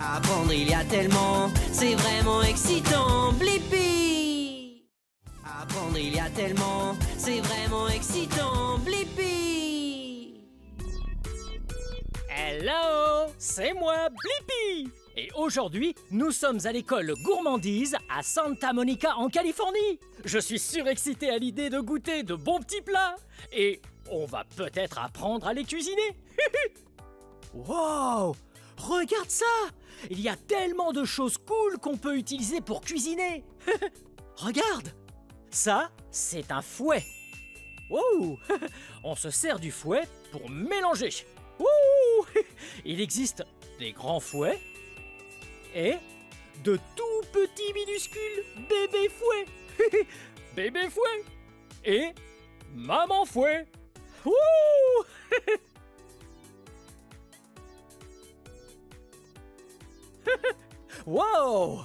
Apprendre il y a tellement, c'est vraiment excitant, Blippi. Apprendre il y a tellement, c'est vraiment excitant, Blippi. Hello, c'est moi, Blippi. Et aujourd'hui, nous sommes à l'école Gourmandise à Santa Monica en Californie. Je suis surexcité à l'idée de goûter de bons petits plats. Et on va peut-être apprendre à les cuisiner. Wow! Regarde ça! Il y a tellement de choses cool qu'on peut utiliser pour cuisiner. Regarde! Ça, c'est un fouet. Wow! On se sert du fouet pour mélanger. Ouh! Il existe des grands fouets et de tout petits minuscules bébés fouets. Bébé fouet et maman fouet. Ouh! Wow!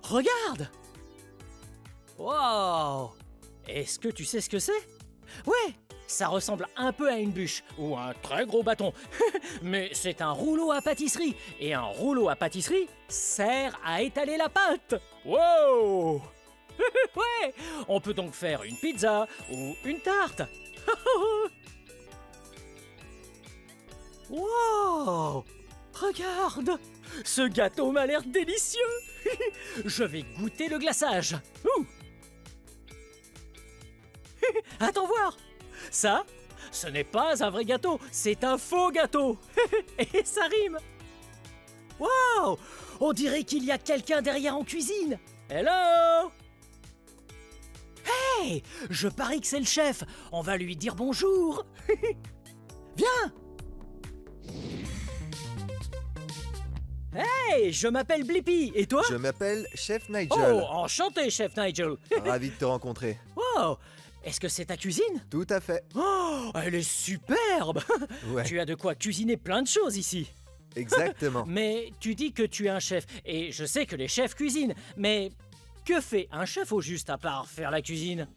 Regarde! Wow! Est-ce que tu sais ce que c'est? Ouais! Ça ressemble un peu à une bûche ou un très gros bâton. Mais c'est un rouleau à pâtisserie. Et un rouleau à pâtisserie sert à étaler la pâte. Wow! Ouais! On peut donc faire une pizza ou une tarte. Wow! Regarde! Ce gâteau m'a l'air délicieux. Je vais goûter le glaçage. Ouh. Attends voir. Ça, ce n'est pas un vrai gâteau, c'est un faux gâteau. Et ça rime. Wow! On dirait qu'il y a quelqu'un derrière en cuisine. Hello! Hey! Je parie que c'est le chef. On va lui dire bonjour. Viens! Hey! Je m'appelle Blippi. Et toi? Je m'appelle Chef Nigel. Oh, enchanté, chef Nigel. Ravi de te rencontrer. Wow! Est-ce que c'est ta cuisine? Tout à fait. Oh, elle est superbe! Ouais. Tu as de quoi cuisiner plein de choses ici. Exactement. Mais tu dis que tu es un chef, et je sais que les chefs cuisinent, mais que fait un chef au juste à part faire la cuisine?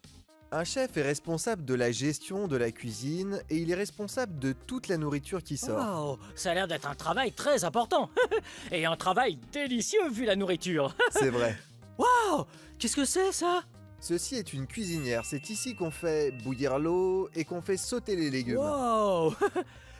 Un chef est responsable de la gestion de la cuisine et il est responsable de toute la nourriture qui sort. Wow, ça a l'air d'être un travail très important. Et un travail délicieux vu la nourriture. C'est vrai. Wow, qu'est-ce que c'est ça? Ceci est une cuisinière. C'est ici qu'on fait bouillir l'eau et qu'on fait sauter les légumes. Wow,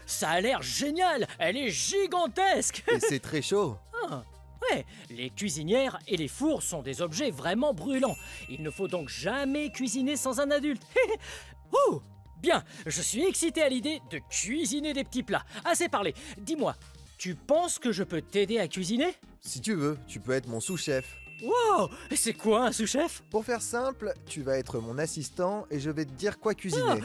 ça a l'air génial. Elle est gigantesque. Et c'est très chaud. Ah, ouais, les cuisinières et les fours sont des objets vraiment brûlants. Il ne faut donc jamais cuisiner sans un adulte. Ouh, bien, je suis excité à l'idée de cuisiner des petits plats. Assez parlé, dis-moi, tu penses que je peux t'aider à cuisiner? Si tu veux, tu peux être mon sous-chef. Wow, c'est quoi un sous-chef? Pour faire simple, tu vas être mon assistant et je vais te dire quoi cuisiner.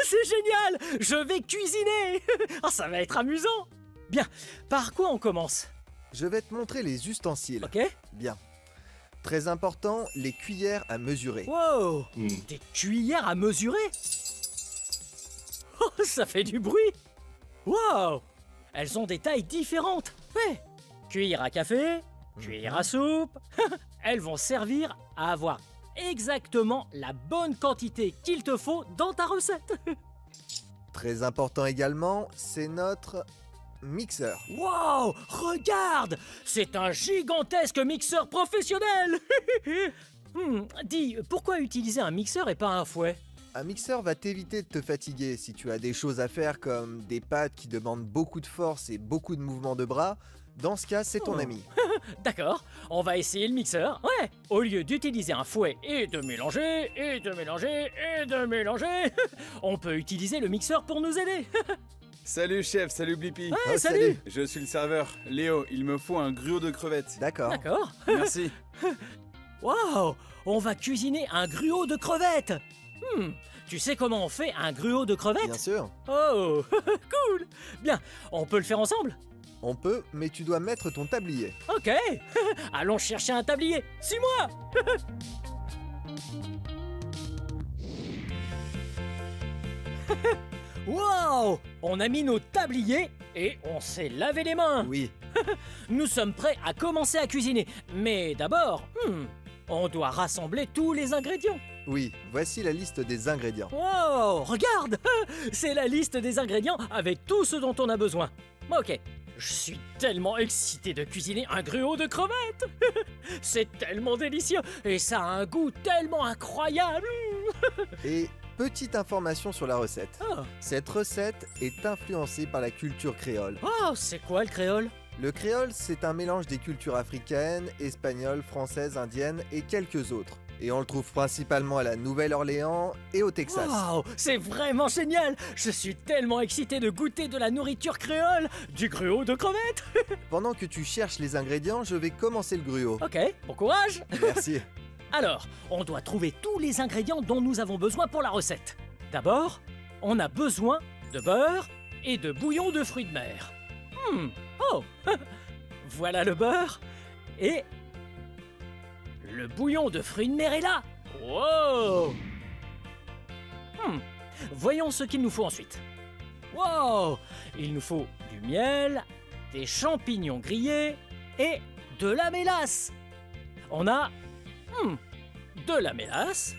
C'est génial, je vais cuisiner. Oh, ça va être amusant. Bien, par quoi on commence? Je vais te montrer les ustensiles. Ok. Bien. Très important, les cuillères à mesurer. Wow, des cuillères à mesurer? Oh, ça fait du bruit. Wow, elles ont des tailles différentes. Ouais, cuillère à café, cuillère à soupe. Elles vont servir à avoir exactement la bonne quantité qu'il te faut dans ta recette. Très important également, c'est notre mixeur. Wow, regarde, c'est un gigantesque mixeur professionnel. Dis, pourquoi utiliser un mixeur et pas un fouet? Un mixeur va t'éviter de te fatiguer si tu as des choses à faire comme des pâtes qui demandent beaucoup de force et beaucoup de mouvements de bras. Dans ce cas, c'est ton ami. D'accord, on va essayer le mixeur. Ouais, au lieu d'utiliser un fouet et de mélanger, et de mélanger, et de mélanger, on peut utiliser le mixeur pour nous aider. Salut chef, salut Blippi. Ouais, Oh, salut. Je suis le serveur, Léo, il me faut un gruau de crevettes. D'accord. D'accord. Merci. Wow, on va cuisiner un gruau de crevettes. Tu sais comment on fait un gruau de crevettes? Bien sûr. Oh, cool. Bien, on peut le faire ensemble? On peut, mais tu dois mettre ton tablier. Ok, allons chercher un tablier. Suis-moi. Wow, on a mis nos tabliers et on s'est lavé les mains. Oui. Nous sommes prêts à commencer à cuisiner. Mais d'abord, on doit rassembler tous les ingrédients. Oui, voici la liste des ingrédients. Wow, regarde. C'est la liste des ingrédients avec tout ce dont on a besoin. Ok, Je suis tellement excité de cuisiner un gruau de crevettes. C'est tellement délicieux et ça a un goût tellement incroyable. Et petite information sur la recette. Oh, Cette recette est influencée par la culture créole. oh, c'est quoi le créole? Le créole, c'est un mélange des cultures africaines, espagnoles, françaises, indiennes et quelques autres. Et on le trouve principalement à la Nouvelle-Orléans et au Texas. Wow, c'est vraiment génial. Je suis tellement excité de goûter de la nourriture créole, du gruau de crevettes. Pendant que tu cherches les ingrédients, je vais commencer le gruau. Ok, bon courage. Merci. Alors, on doit trouver tous les ingrédients dont nous avons besoin pour la recette. D'abord, on a besoin de beurre et de bouillon de fruits de mer. Oh, voilà le beurre et le bouillon de fruits de mer est là. Wow. Voyons ce qu'il nous faut ensuite. Wow, il nous faut du miel, des champignons grillés et de la mélasse. On a de la mélasse,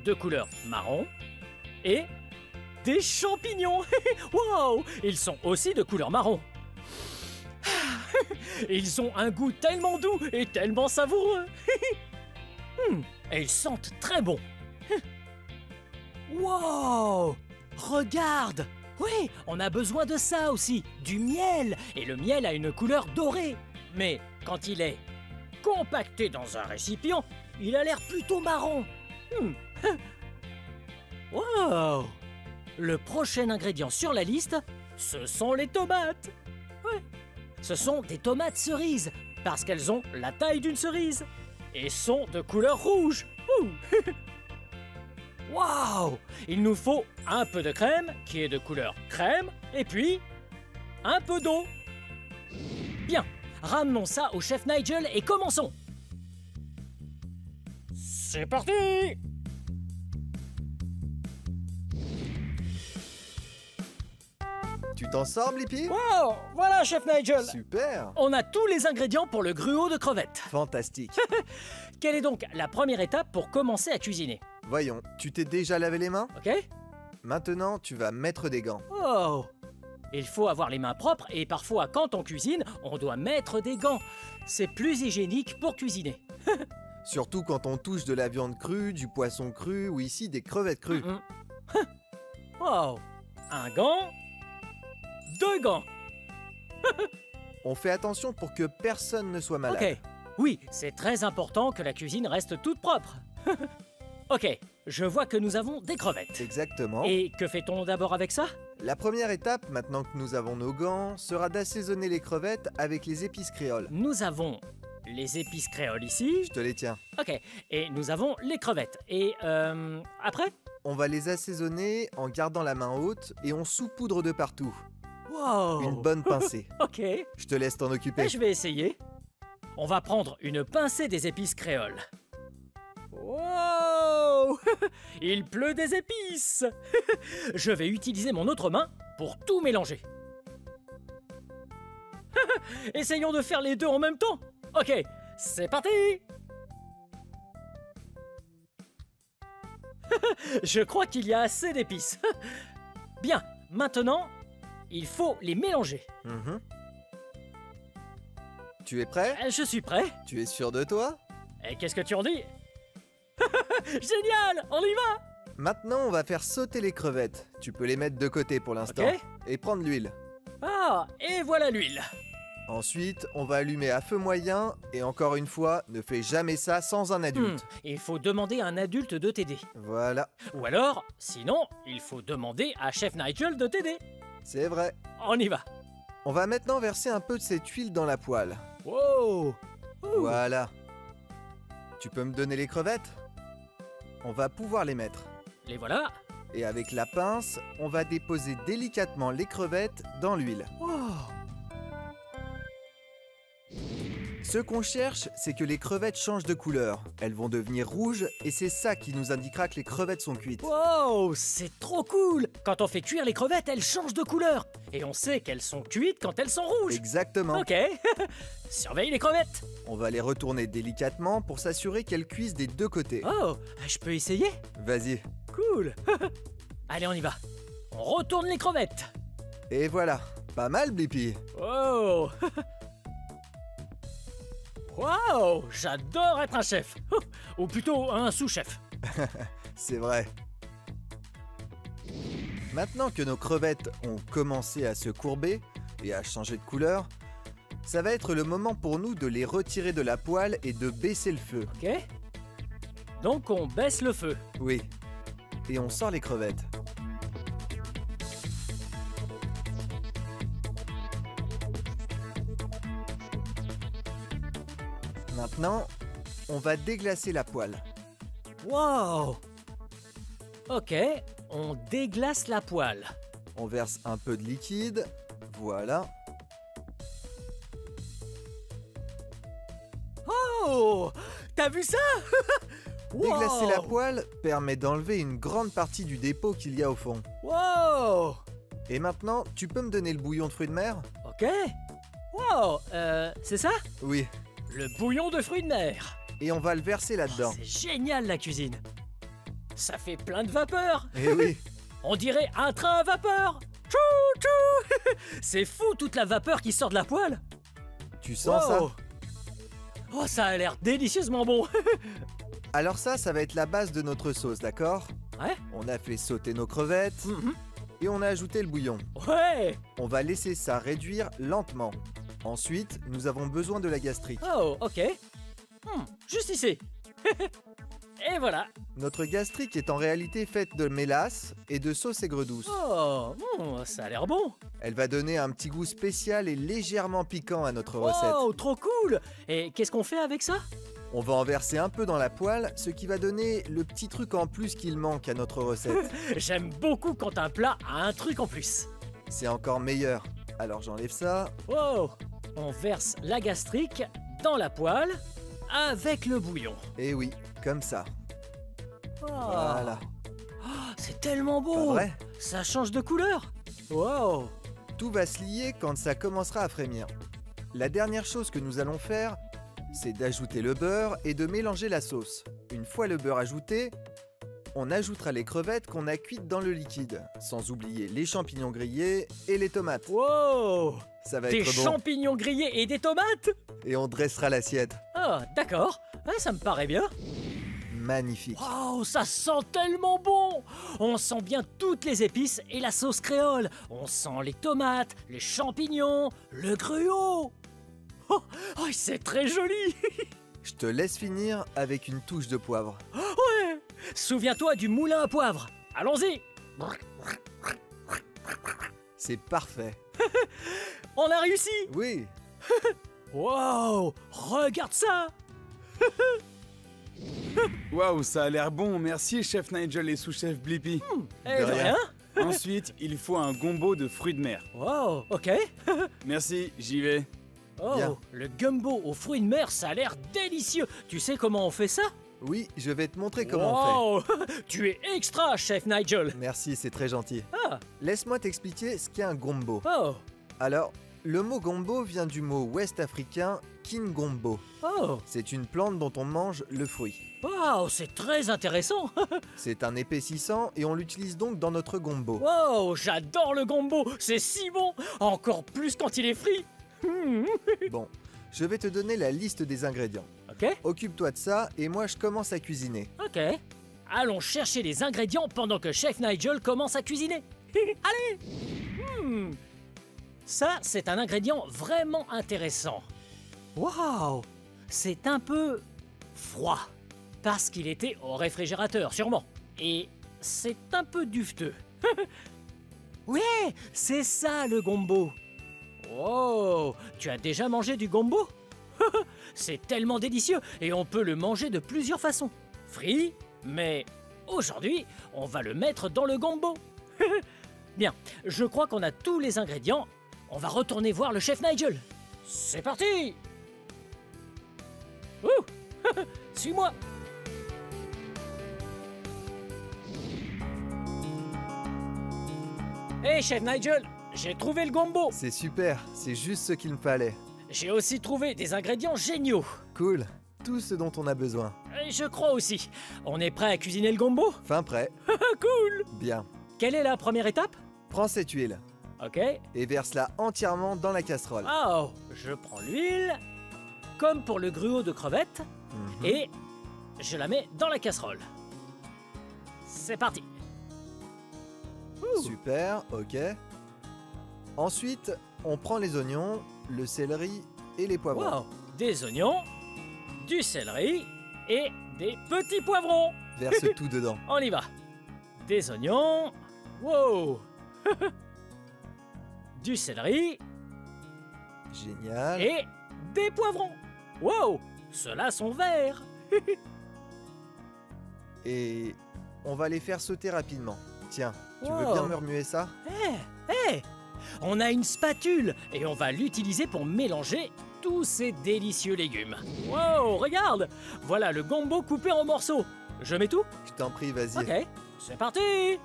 de couleur marron et des champignons. Wow, ils sont aussi de couleur marron. Ils ont un goût tellement doux et tellement savoureux. Et ils sentent très bon. Wow, regarde. Oui, on a besoin de ça aussi, du miel. Et le miel a une couleur dorée. Mais quand il est compacté dans un récipient, il a l'air plutôt marron. Wow! Le prochain ingrédient sur la liste, ce sont les tomates. Ouais. Ce sont des tomates cerises, parce qu'elles ont la taille d'une cerise et sont de couleur rouge. Wow! Il nous faut un peu de crème, qui est de couleur crème, et puis un peu d'eau. Bien, ramenons ça au chef Nigel et commençons. C'est parti! Tu t'en sors, Blippi? Wow! Voilà, chef Nigel! Super! On a tous les ingrédients pour le gruau de crevettes. Fantastique. Quelle est donc la première étape pour commencer à cuisiner? Voyons, tu t'es déjà lavé les mains? Ok? Maintenant, tu vas mettre des gants. Oh! Il faut avoir les mains propres et parfois, quand on cuisine, on doit mettre des gants. C'est plus hygiénique pour cuisiner. Surtout quand on touche de la viande crue, du poisson cru ou ici des crevettes crues. Wow! Un gant, deux gants. On fait attention pour que personne ne soit malade. Ok. Oui, c'est très important que la cuisine reste toute propre. Ok, je vois que nous avons des crevettes. Exactement. Et que fait-on d'abord avec ça? La première étape, maintenant que nous avons nos gants, sera d'assaisonner les crevettes avec les épices créoles. Nous avons les épices créoles ici. Je te les tiens. Ok, et nous avons les crevettes. Et après? On va les assaisonner en gardant la main haute et on saupoudre de partout. Wow! Une bonne pincée. Ok, Je te laisse t'en occuper. je vais essayer. On va prendre une pincée des épices créoles. Wow! Il pleut des épices! Je vais utiliser mon autre main pour tout mélanger. Essayons de faire les deux en même temps. Ok, c'est parti! Je crois qu'il y a assez d'épices. Bien, maintenant, il faut les mélanger. Tu es prêt? Je suis prêt. Tu es sûr de toi? Et qu'est-ce que tu en dis? Génial! On y va! Maintenant, on va faire sauter les crevettes. Tu peux les mettre de côté pour l'instant. Ok. Et prendre l'huile. Ah, et voilà l'huile. Ensuite, on va allumer à feu moyen. Et encore une fois, ne fais jamais ça sans un adulte. Il faut demander à un adulte de t'aider. Voilà, Ou alors, sinon, il faut demander à Chef Nigel de t'aider. c'est vrai. On y va. On va maintenant verser un peu de cette huile dans la poêle. Wow! Voilà. Tu peux me donner les crevettes? On va pouvoir les mettre. Les voilà. Et avec la pince, on va déposer délicatement les crevettes dans l'huile. Ce qu'on cherche, c'est que les crevettes changent de couleur. Elles vont devenir rouges et c'est ça qui nous indiquera que les crevettes sont cuites. Wow, c'est trop cool! Quand on fait cuire les crevettes, elles changent de couleur. Et on sait qu'elles sont cuites quand elles sont rouges. Exactement. Ok. Surveille les crevettes. On va les retourner délicatement pour s'assurer qu'elles cuisent des deux côtés. Oh, je peux essayer? Vas-y. Cool. Allez, on y va. On retourne les crevettes. Et voilà. Pas mal, Blippi. Oh. Wow, j'adore être un chef. Ou plutôt un sous-chef. C'est vrai. Maintenant que nos crevettes ont commencé à se courber et à changer de couleur, ça va être le moment pour nous de les retirer de la poêle et de baisser le feu. Ok. Donc on baisse le feu. Oui. Et on sort les crevettes. Maintenant, on va déglacer la poêle. Wow. Ok, on déglace la poêle. On verse un peu de liquide. Voilà. Oh, t'as vu ça? Déglacer la Wow. poêle permet d'enlever une grande partie du dépôt qu'il y a au fond. Wow. Et maintenant, tu peux me donner le bouillon de fruits de mer? Ok. Wow, c'est ça? Oui. Le bouillon de fruits de mer. Et on va le verser là-dedans. C'est génial la cuisine. Ça fait plein de vapeur. Eh oui. On dirait un train à vapeur. Tchou, tchou. C'est fou toute la vapeur qui sort de la poêle. Tu sens ça? Wow. Oh, ça a l'air délicieusement bon. Alors ça va être la base de notre sauce, d'accord? Ouais. On a fait sauter nos crevettes Mhm. et on a ajouté le bouillon. Ouais. On va laisser ça réduire lentement. Ensuite, nous avons besoin de la gastrique. Oh, ok. Juste ici. Et voilà. Notre gastrique est en réalité faite de mélasse et de sauce aigre douce. Oh, ça a l'air bon. Elle va donner un petit goût spécial et légèrement piquant à notre recette. Oh, trop cool. Et qu'est-ce qu'on fait avec ça? On va en verser un peu dans la poêle, ce qui va donner le petit truc en plus qu'il manque à notre recette. J'aime beaucoup quand un plat a un truc en plus. C'est encore meilleur. Alors j'enlève ça. Wow. On verse la gastrique dans la poêle avec le bouillon. Et oui, comme ça. Oh. Voilà. Oh, c'est tellement Pas beau. vrai? Ça change de couleur. Wow. Tout va se lier quand ça commencera à frémir. La dernière chose que nous allons faire, c'est d'ajouter le beurre et de mélanger la sauce. Une fois le beurre ajouté, on ajoutera les crevettes qu'on a cuites dans le liquide, sans oublier les champignons grillés et les tomates. Wow. Ça va Des être bon. champignons grillés et des tomates? Et on dressera l'assiette. Ah, d'accord. Ouais, ça me paraît bien. Magnifique. Wow, ça sent tellement bon. On sent bien toutes les épices et la sauce créole. On sent les tomates, les champignons, le gruau. Oh, oh, c'est très joli. Je te laisse finir avec une touche de poivre. Ouais. Souviens-toi du moulin à poivre. Allons-y. C'est parfait. On a réussi. Oui. Wow, regarde ça. Waouh, ça a l'air bon. Merci, chef Nigel et sous-chef Blippi. Eh, de rien. rien. Ensuite, il faut un gombo de fruits de mer. Wow, ok. Merci, j'y vais. Oh, Bien. le gumbo aux fruits de mer, ça a l'air délicieux. Tu sais comment on fait ça? Oui, je vais te montrer comment on fait. Wow, tu es extra, chef Nigel. Merci, c'est très gentil. Ah, Laisse-moi t'expliquer ce qu'est un gombo. oh, Alors, le mot gombo vient du mot ouest-africain kingombo. oh. C'est une plante dont on mange le fruit. Wow, c'est très intéressant. C'est un épaississant et on l'utilise donc dans notre gombo. Wow, j'adore le gombo. C'est si bon. Encore plus quand il est frit. Bon, je vais te donner la liste des ingrédients. Ok, Occupe-toi de ça et moi je commence à cuisiner. ok. Allons chercher les ingrédients pendant que chef Nigel commence à cuisiner. Allez. Ça, c'est un ingrédient vraiment intéressant. Waouh, c'est un peu froid. Parce qu'il était au réfrigérateur, sûrement. Et c'est un peu duveteux. Ouais, c'est ça le gombo. Oh, tu as déjà mangé du gombo? C'est tellement délicieux et on peut le manger de plusieurs façons. Frit, mais aujourd'hui, on va le mettre dans le gombo. Bien, je crois qu'on a tous les ingrédients. On va retourner voir le chef Nigel. C'est parti! Ouh! Suis-moi! Hé, chef Nigel, j'ai trouvé le gombo. C'est super, c'est juste ce qu'il me fallait. J'ai aussi trouvé des ingrédients géniaux. Cool, tout ce dont on a besoin. Et je crois aussi. On est prêt à cuisiner le gombo? Fin prêt, Cool! bien. Quelle est la première étape? Prends cette huile. Ok. et verse-la entièrement dans la casserole. Oh, je prends l'huile, comme pour le gruau de crevettes, Mhm. et je la mets dans la casserole. C'est parti. Ouh. Super, ok. Ensuite, on prend les oignons, le céleri et les poivrons. Wow. Des oignons, du céleri et des petits poivrons. Verse tout dedans. On y va. Des oignons. Wow. Du céleri Génial. et des poivrons. Wow. Ceux-là sont verts. Et on va les faire sauter rapidement. Tiens, tu veux Wow. bien me remuer ça? On a une spatule et on va l'utiliser pour mélanger tous ces délicieux légumes. Wow, regarde. Voilà le gombo coupé en morceaux. Je mets tout? Je t'en prie, vas-y. Ok, c'est parti.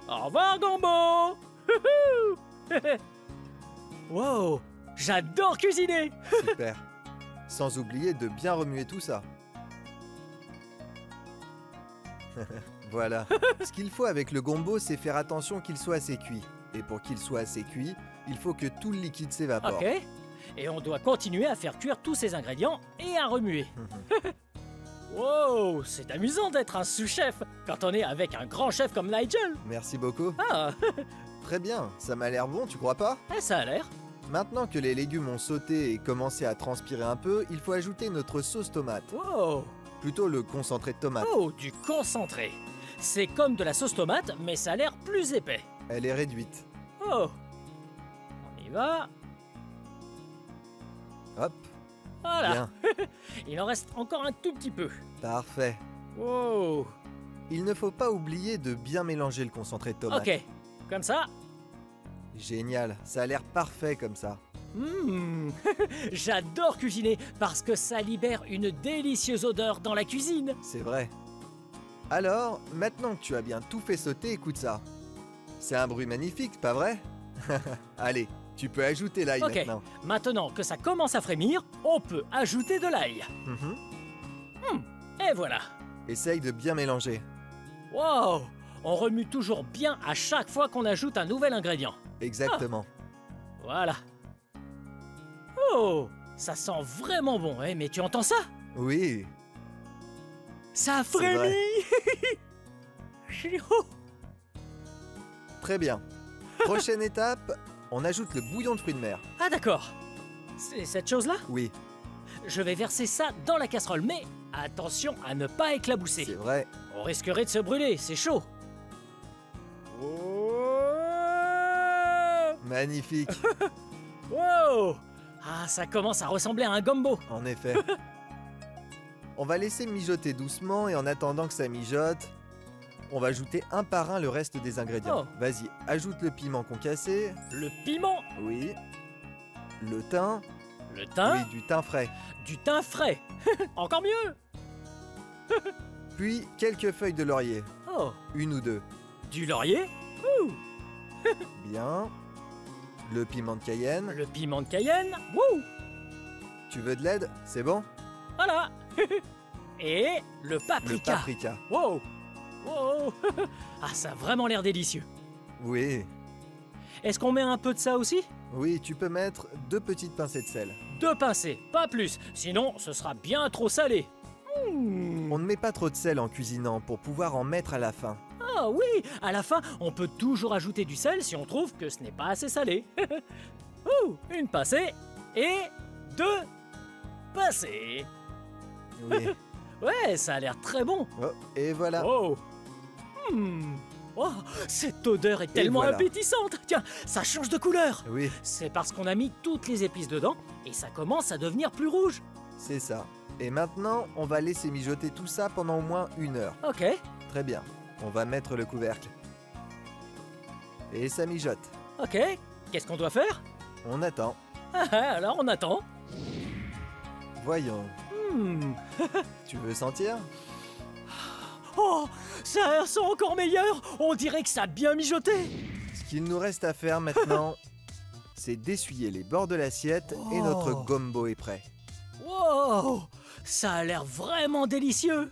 Au revoir, gombo. Wow, j'adore cuisiner. Super. Sans oublier de bien remuer tout ça. Voilà. Ce qu'il faut avec le gombo, c'est faire attention qu'il soit assez cuit. Et pour qu'il soit assez cuit, il faut que tout le liquide s'évapore. Ok, et on doit continuer à faire cuire tous ces ingrédients et à remuer. Wow, c'est amusant d'être un sous-chef quand on est avec un grand chef comme Nigel. Merci beaucoup. Ah, Très bien, ça m'a l'air bon, tu crois pas? ça a l'air. Maintenant que les légumes ont sauté et commencé à transpirer un peu, il faut ajouter notre sauce tomate. Wow, Plutôt le concentré de tomate. oh, du concentré. C'est comme de la sauce tomate, mais ça a l'air plus épais. Elle est réduite. Oh, on y va. Hop, Voilà, bien. il en reste encore un tout petit peu. Parfait. Wow, Il ne faut pas oublier de bien mélanger le concentré de tomate. ok, comme ça. Génial, ça a l'air parfait comme ça. Mmh. J'adore cuisiner parce que ça libère une délicieuse odeur dans la cuisine. C'est vrai. Alors, maintenant que tu as bien tout fait sauter, écoute ça. C'est un bruit magnifique, pas vrai? Allez, tu peux ajouter l'ail Ok, maintenant. maintenant que ça commence à frémir, on peut ajouter de l'ail. Mhm. Et voilà. Essaye de bien mélanger. Wow, on remue toujours bien à chaque fois qu'on ajoute un nouvel ingrédient. Exactement. Voilà. Oh, ça sent vraiment bon, hein, mais tu entends ça? Oui, Ça a C'est vrai. frémi. Oh. très bien. Prochaine étape, on ajoute le bouillon de fruits de mer. Ah d'accord. C'est cette chose-là? Oui, Je vais verser ça dans la casserole, mais attention à ne pas éclabousser. c'est vrai. On risquerait de se brûler, c'est chaud. Oh. Magnifique, Wow. Ah, ça commence à ressembler à un gombo. en effet. On va laisser mijoter doucement et en attendant que ça mijote, on va ajouter un par un le reste des ingrédients. Oh. Vas-y, ajoute le piment concassé. Le piment, Oui. Le thym. le thym, Oui, du thym frais. du thym frais. Encore mieux. Puis quelques feuilles de laurier. Oh, Une ou deux. du laurier, Bien. Le piment de Cayenne. le piment de Cayenne. Wouh. Tu veux de l'aide? C'est bon? Voilà. Et le Le paprika. paprika. Wow. Wow. Ah, ça a vraiment l'air délicieux. Oui. Est-ce qu'on met un peu de ça aussi? Oui, tu peux mettre 2 petites pincées de sel. 2 pincées, pas plus. Sinon, ce sera bien trop salé. On ne met pas trop de sel en cuisinant pour pouvoir en mettre à la fin. Ah oui, à la fin, on peut toujours ajouter du sel si on trouve que ce n'est pas assez salé. Ouh, une pincée et 2 pincées. Oui. Ouais, ça a l'air très bon. Oh, et voilà. Oh. Oh, cette odeur est tellement voilà. appétissante. Tiens, ça change de couleur. Oui, C'est parce qu'on a mis toutes les épices dedans et ça commence à devenir plus rouge. c'est ça. Et maintenant, on va laisser mijoter tout ça pendant au moins 1 heure. Ok. Très bien. On va mettre le couvercle. Et ça mijote. Ok. Qu'est-ce qu'on doit faire? On attend. Alors on attend. Voyons. Hmm. Tu veux sentir? Oh, ça sent encore meilleur. On dirait que ça a bien mijoté. Ce qu'il nous reste à faire maintenant, c'est d'essuyer les bords de l'assiette et Oh. notre gombo est prêt. Wow, ça a l'air vraiment délicieux.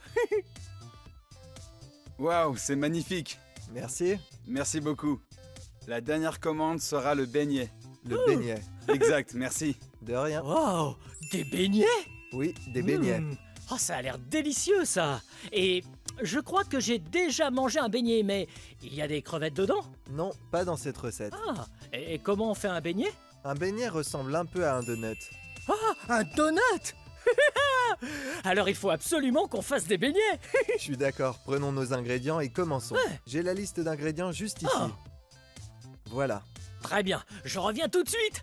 Waouh, c'est magnifique. Merci. Merci beaucoup. La dernière commande sera le beignet. Le beignet. Exact, merci. De rien. Wow, des beignets? Oui, des beignets. Oh, ça a l'air délicieux, ça. Et je crois que j'ai déjà mangé un beignet, mais il y a des crevettes dedans? Non, pas dans cette recette. Ah, et comment on fait un beignet? Un beignet ressemble un peu à un donut. Ah, un donut. Alors il faut absolument qu'on fasse des beignets. Je suis d'accord, prenons nos ingrédients et commençons. Ouais. J'ai la liste d'ingrédients juste ici. Ah. Voilà. Très bien, je reviens tout de suite.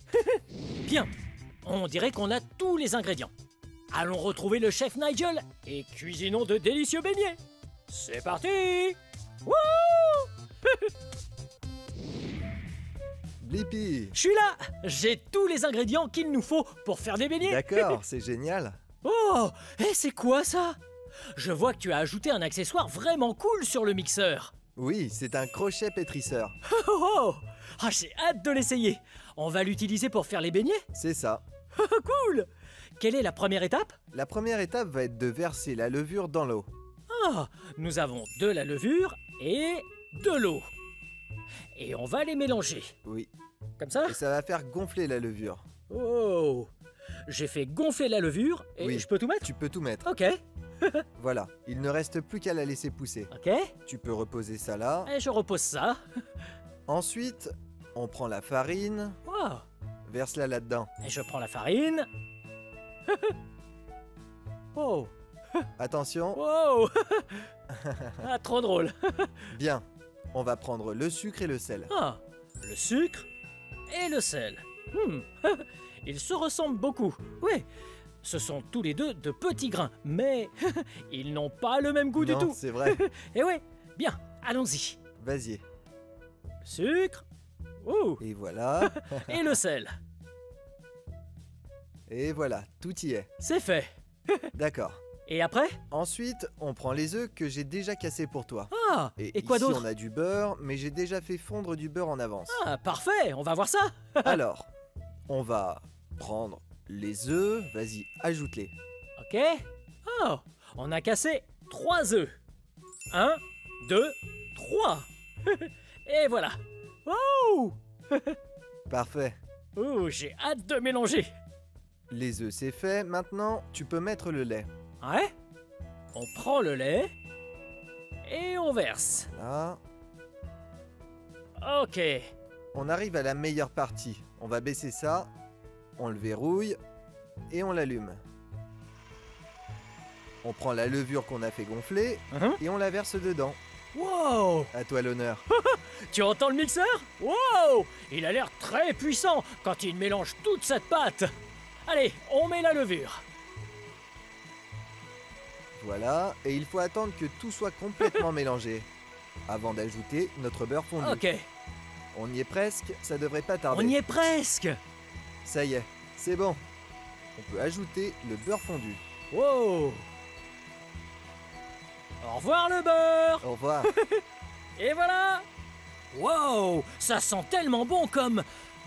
Bien, on dirait qu'on a tous les ingrédients. Allons retrouver le chef Nigel et cuisinons de délicieux beignets. C'est parti. Wouh! Blippi. Je suis là. J'ai tous les ingrédients qu'il nous faut pour faire des beignets. D'accord, c'est génial. Oh, et c'est quoi ça? Je vois que tu as ajouté un accessoire vraiment cool sur le mixeur. Oui, c'est un crochet pétrisseur. Oh, oh. Ah, j'ai hâte de l'essayer. On va l'utiliser pour faire les beignets? C'est ça. Cool. Quelle est la première étape? La première étape va être de verser la levure dans l'eau. Ah, nous avons de la levure et de l'eau. Et on va les mélanger. Oui. Comme ça? Et ça va faire gonfler la levure. Oh. J'ai fait gonfler la levure et Oui. je peux tout mettre? Tu peux tout mettre. Ok. Voilà. Il ne reste plus qu'à la laisser pousser. Ok. Tu peux reposer ça là. Et je repose ça. Ensuite, on prend la farine, Wow. verse-la là-dedans. Et je prends la farine. Oh. Attention. Wow. Ah, trop drôle. Bien. On va prendre le sucre et le sel. Ah, le sucre et le sel. Ils se ressemblent beaucoup. Oui, ce sont tous les deux de petits grains, mais ils n'ont pas le même goût du Non, tout. c'est vrai. Et ouais, bien, allons-y. Vas-y. Le sucre, ouh, Et voilà. et le sel. Et voilà, tout y est. C'est fait. D'accord. Et après? Ensuite, on prend les œufs que j'ai déjà cassés pour toi. Ah, et quoi ici, d'autre? on a du beurre, mais j'ai déjà fait fondre du beurre en avance. Ah, parfait, on va voir ça. Alors, on va prendre les œufs. Vas-y, ajoute-les. Ok. Oh, on a cassé 3 œufs. 1, 2, 3. Et voilà. Oh, Parfait. oh, j'ai hâte de mélanger. Les œufs, c'est fait. Maintenant, tu peux mettre le lait. Ouais. On prend le lait et on verse. Là. Ok. On arrive à la meilleure partie. On va baisser ça, on le verrouille et on l'allume. On prend la levure qu'on a fait gonfler et on la verse dedans. Wow. À toi l'honneur. Tu entends le mixeur? Wow. Il a l'air très puissant quand il mélange toute cette pâte. Allez, on met la levure. Voilà, et il faut attendre que tout soit complètement mélangé avant d'ajouter notre beurre fondu. Ok. On y est presque, ça devrait pas tarder. On y est presque. Ça y est, c'est bon. On peut ajouter le beurre fondu. Wow. Au revoir le beurre. Au revoir. Et voilà. Wow, ça sent tellement bon comme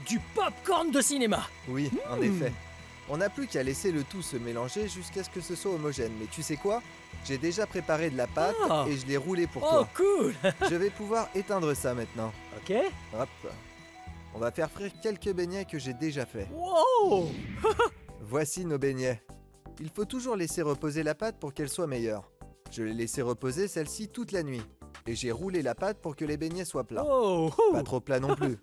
du popcorn de cinéma. Oui, en effet. On n'a plus qu'à laisser le tout se mélanger jusqu'à ce que ce soit homogène. Mais tu sais quoi? J'ai déjà préparé de la pâte Ah. et je l'ai roulée pour Oh, toi. cool. Je vais pouvoir éteindre ça maintenant. Ok. Hop. On va faire frire quelques beignets que j'ai déjà fait. Wow. Voici nos beignets. Il faut toujours laisser reposer la pâte pour qu'elle soit meilleure. Je l'ai laissé reposer celle-ci toute la nuit. Et j'ai roulé la pâte pour que les beignets soient plats. Oh. Pas trop plats non plus.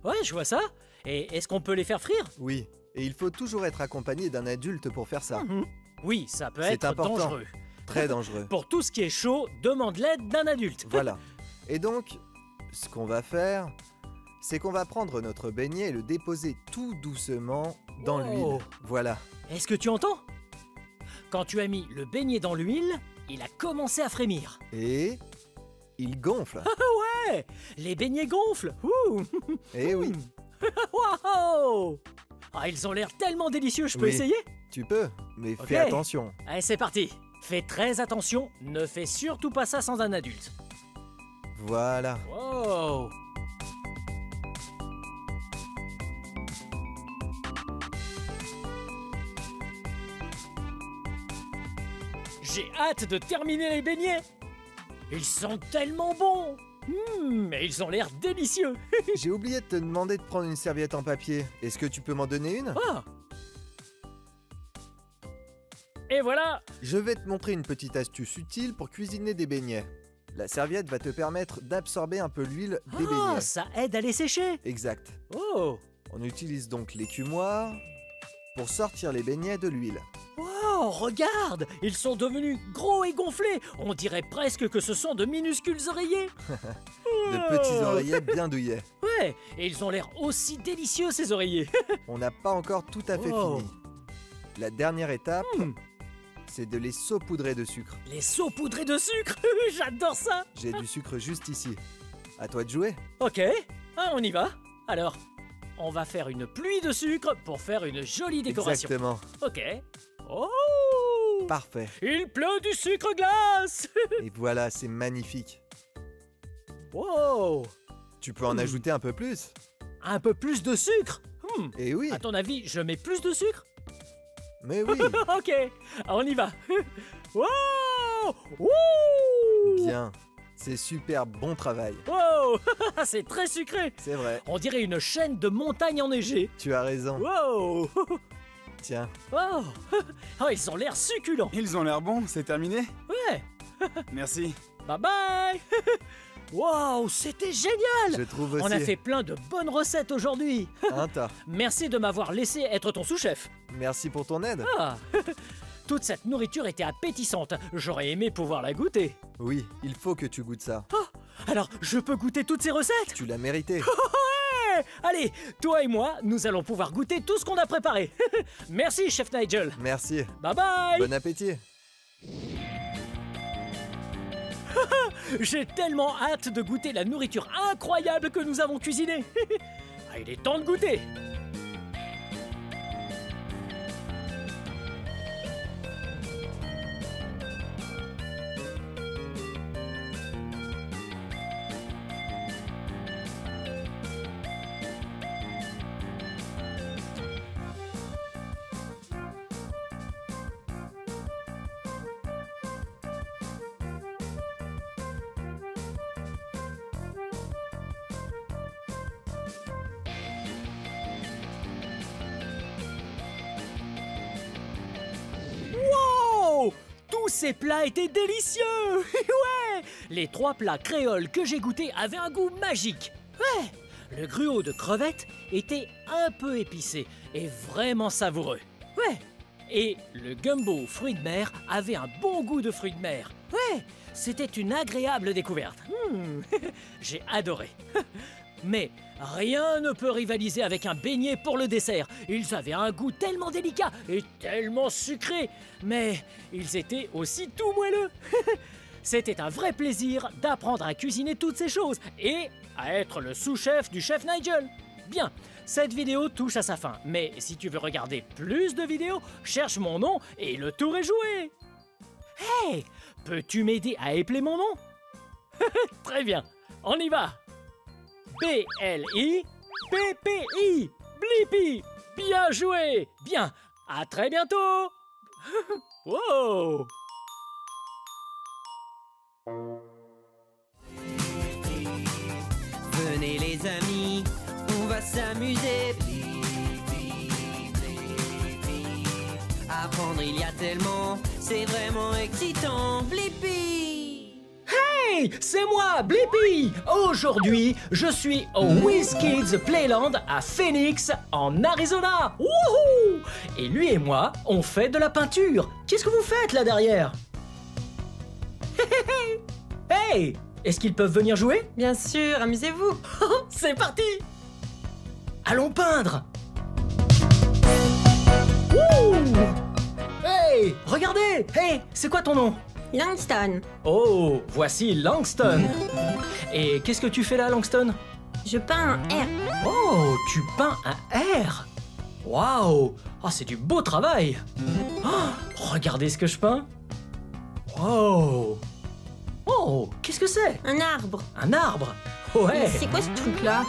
Ouais, je vois ça. Et est-ce qu'on peut les faire frire? Oui. Et il faut toujours être accompagné d'un adulte pour faire ça. Oui, ça peut C'est être important. dangereux. Très dangereux. Pour tout ce qui est chaud, demande l'aide d'un adulte. Voilà. Et donc, ce qu'on va faire, c'est qu'on va prendre notre beignet et le déposer tout doucement dans Oh. l'huile. Voilà. Est-ce que tu entends? Quand tu as mis le beignet dans l'huile, il a commencé à frémir. Et il gonfle. Ouais, les beignets gonflent. Ouh. Eh oui, Wow. Ah, ils ont l'air tellement délicieux, je peux Oui. essayer? tu peux, mais Ok. fais attention. Allez, c'est parti. Fais très attention, ne fais surtout pas ça sans un adulte. Voilà. Wow. J'ai hâte de terminer les beignets. Ils sont tellement bons. Mais ils ont l'air délicieux. J'ai oublié de te demander de prendre une serviette en papier. Est-ce que tu peux m'en donner une? Ah. Et voilà. Je vais te montrer une petite astuce utile pour cuisiner des beignets. La serviette va te permettre d'absorber un peu l'huile des beignets. Ça aide à les sécher. Exact. Oh. On utilise donc l'écumoire pour sortir les beignets de l'huile. Oh, regarde, ils sont devenus gros et gonflés. On dirait presque que ce sont de minuscules oreillers. De petits oreillers bien douillets. Ouais, et ils ont l'air aussi délicieux, ces oreillers. On n'a pas encore tout à fait fini. La dernière étape, c'est de les saupoudrer de sucre. Les saupoudrés de sucre. J'adore ça. J'ai du sucre juste ici. À toi de jouer. Ok, on y va. Alors, on va faire une pluie de sucre pour faire une jolie décoration. Exactement. Ok. Oh! Parfait. Il pleut du sucre glace. Et voilà, c'est magnifique. Wow! Tu peux en ajouter un peu plus. Un peu plus de sucre. Et oui. À ton avis, je mets plus de sucre? Mais oui. Ok, on y va. Wow! Wouh! Bien. C'est super bon travail. Wow! C'est très sucré. C'est vrai. On dirait une chaîne de montagnes enneigées. Tu as raison. Wow! Tiens. Oh! Oh, ils ont l'air succulents. Ils ont l'air bons, c'est terminé? Ouais. Merci. Bye bye. Wow, c'était génial. Je trouve aussi. On a fait plein de bonnes recettes aujourd'hui. Un tas. Merci de m'avoir laissé être ton sous-chef. Merci pour ton aide. Ah. Toute cette nourriture était appétissante. J'aurais aimé pouvoir la goûter. Oui, il faut que tu goûtes ça. Oh, alors, je peux goûter toutes ces recettes? Tu l'as mérité. Ouais! Allez, toi et moi, nous allons pouvoir goûter tout ce qu'on a préparé. Merci, chef Nigel. Merci. Bye bye. Bon appétit. J'ai tellement hâte de goûter la nourriture incroyable que nous avons cuisinée. Ah, il est temps de goûter. Wow! Tous ces plats étaient délicieux. Ouais! Les 3 plats créoles que j'ai goûtés avaient un goût magique. Ouais! Le gruau de crevettes était un peu épicé et vraiment savoureux. Ouais! Et le gumbo aux fruits de mer avait un bon goût de fruits de mer. Ouais! C'était une agréable découverte. J'ai adoré. Mais rien ne peut rivaliser avec un beignet pour le dessert. Ils avaient un goût tellement délicat et tellement sucré. Mais ils étaient aussi tout moelleux. C'était un vrai plaisir d'apprendre à cuisiner toutes ces choses et à être le sous-chef du chef Nigel. Bien, cette vidéo touche à sa fin. Mais si tu veux regarder plus de vidéos, cherche mon nom et le tour est joué. Hey, peux-tu m'aider à épeler mon nom? Très bien, on y va. B-L-I-P-P-I. Blippi. Bien joué. Bien, à très bientôt. Wow. Venez les amis, on va s'amuser. Apprendre il y a tellement, c'est vraiment excitant. Blippi! Hey, c'est moi, Blippi! Aujourd'hui, je suis au WizKids Playland à Phoenix, en Arizona. Wouhou! Et lui et moi, on fait de la peinture. Qu'est-ce que vous faites là derrière? Hey! Est-ce qu'ils peuvent venir jouer? Bien sûr, amusez-vous. C'est parti! Allons peindre! Wouh! Hey! Regardez! Hey! C'est quoi ton nom? Langston, Oh, voici Langston. Et qu'est-ce que tu fais là, Langston? je peins un R. Oh, tu peins un R. Waouh! Oh, c'est du beau travail. Oh, regardez ce que je peins. Wow! Oh, qu'est-ce que c'est? Un arbre. Un arbre? Ouais. Mais c'est quoi ce truc-là?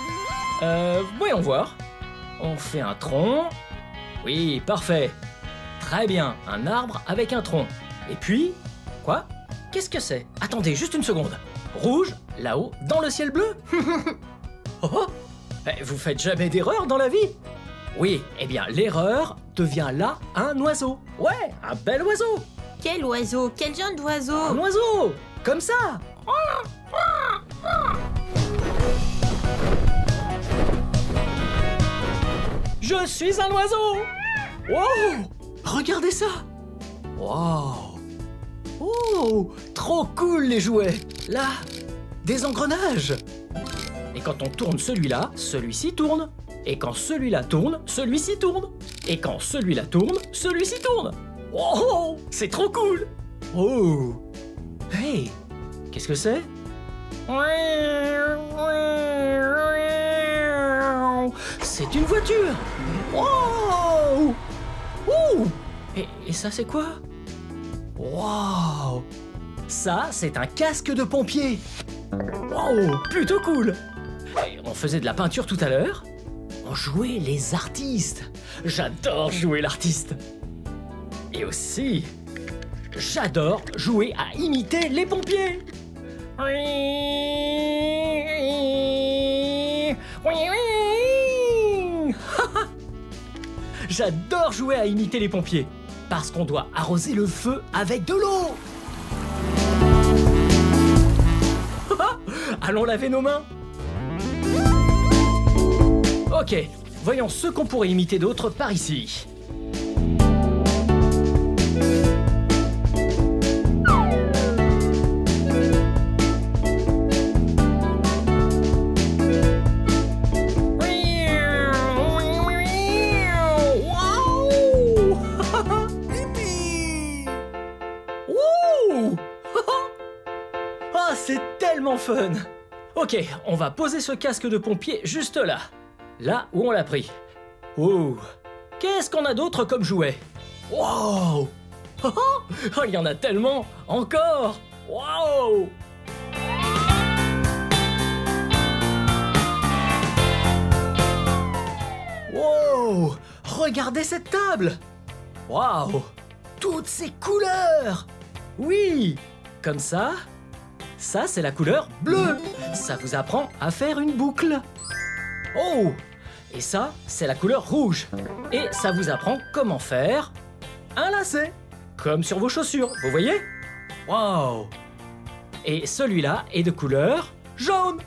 Voyons voir. On fait un tronc. Oui, parfait. Très bien, un arbre avec un tronc. Et puis... Quoi? Qu'est-ce que c'est? Attendez, juste une seconde. rouge, là-haut, dans le ciel bleu. Oh, vous faites jamais d'erreur dans la vie? Oui, eh bien l'erreur devient là un oiseau. Ouais, un bel oiseau. Quel oiseau? Quel genre d'oiseau? Un oiseau, comme ça. Je suis un oiseau. Wow, regardez ça. Wow. Oh, trop cool les jouets. Là, des engrenages. Et quand on tourne celui-là, celui-ci tourne. Et quand celui-là tourne, celui-ci tourne. Et quand celui-là tourne, celui-ci tourne. Oh, c'est trop cool. Oh. Hey, qu'est-ce que c'est? C'est une voiture. Wow. Ouh. Et ça c'est quoi? Wow. Ça c'est un casque de pompier. Wow, plutôt cool. Et on faisait de la peinture tout à l'heure. On jouait les artistes. J'adore jouer l'artiste. Et aussi, j'adore jouer à imiter les pompiers. J'adore jouer à imiter les pompiers. Parce qu'on doit arroser le feu avec de l'eau. Allons laver nos mains. Ok, voyons ce qu'on pourrait imiter d'autre par ici. Ah, c'est tellement fun! Ok, on va poser ce casque de pompier juste là. Là où on l'a pris. Oh, qu'est-ce qu'on a d'autre comme jouet? Wow! Oh, il y en a tellement! Encore! Wow! Wow! Regardez cette table! Wow! Toutes ces couleurs! Oui! Comme ça, ça c'est la couleur bleue. Ça vous apprend à faire une boucle. Oh! Et ça, c'est la couleur rouge. Et ça vous apprend comment faire un lacet. Comme sur vos chaussures, vous voyez? Wow! Et celui-là est de couleur jaune.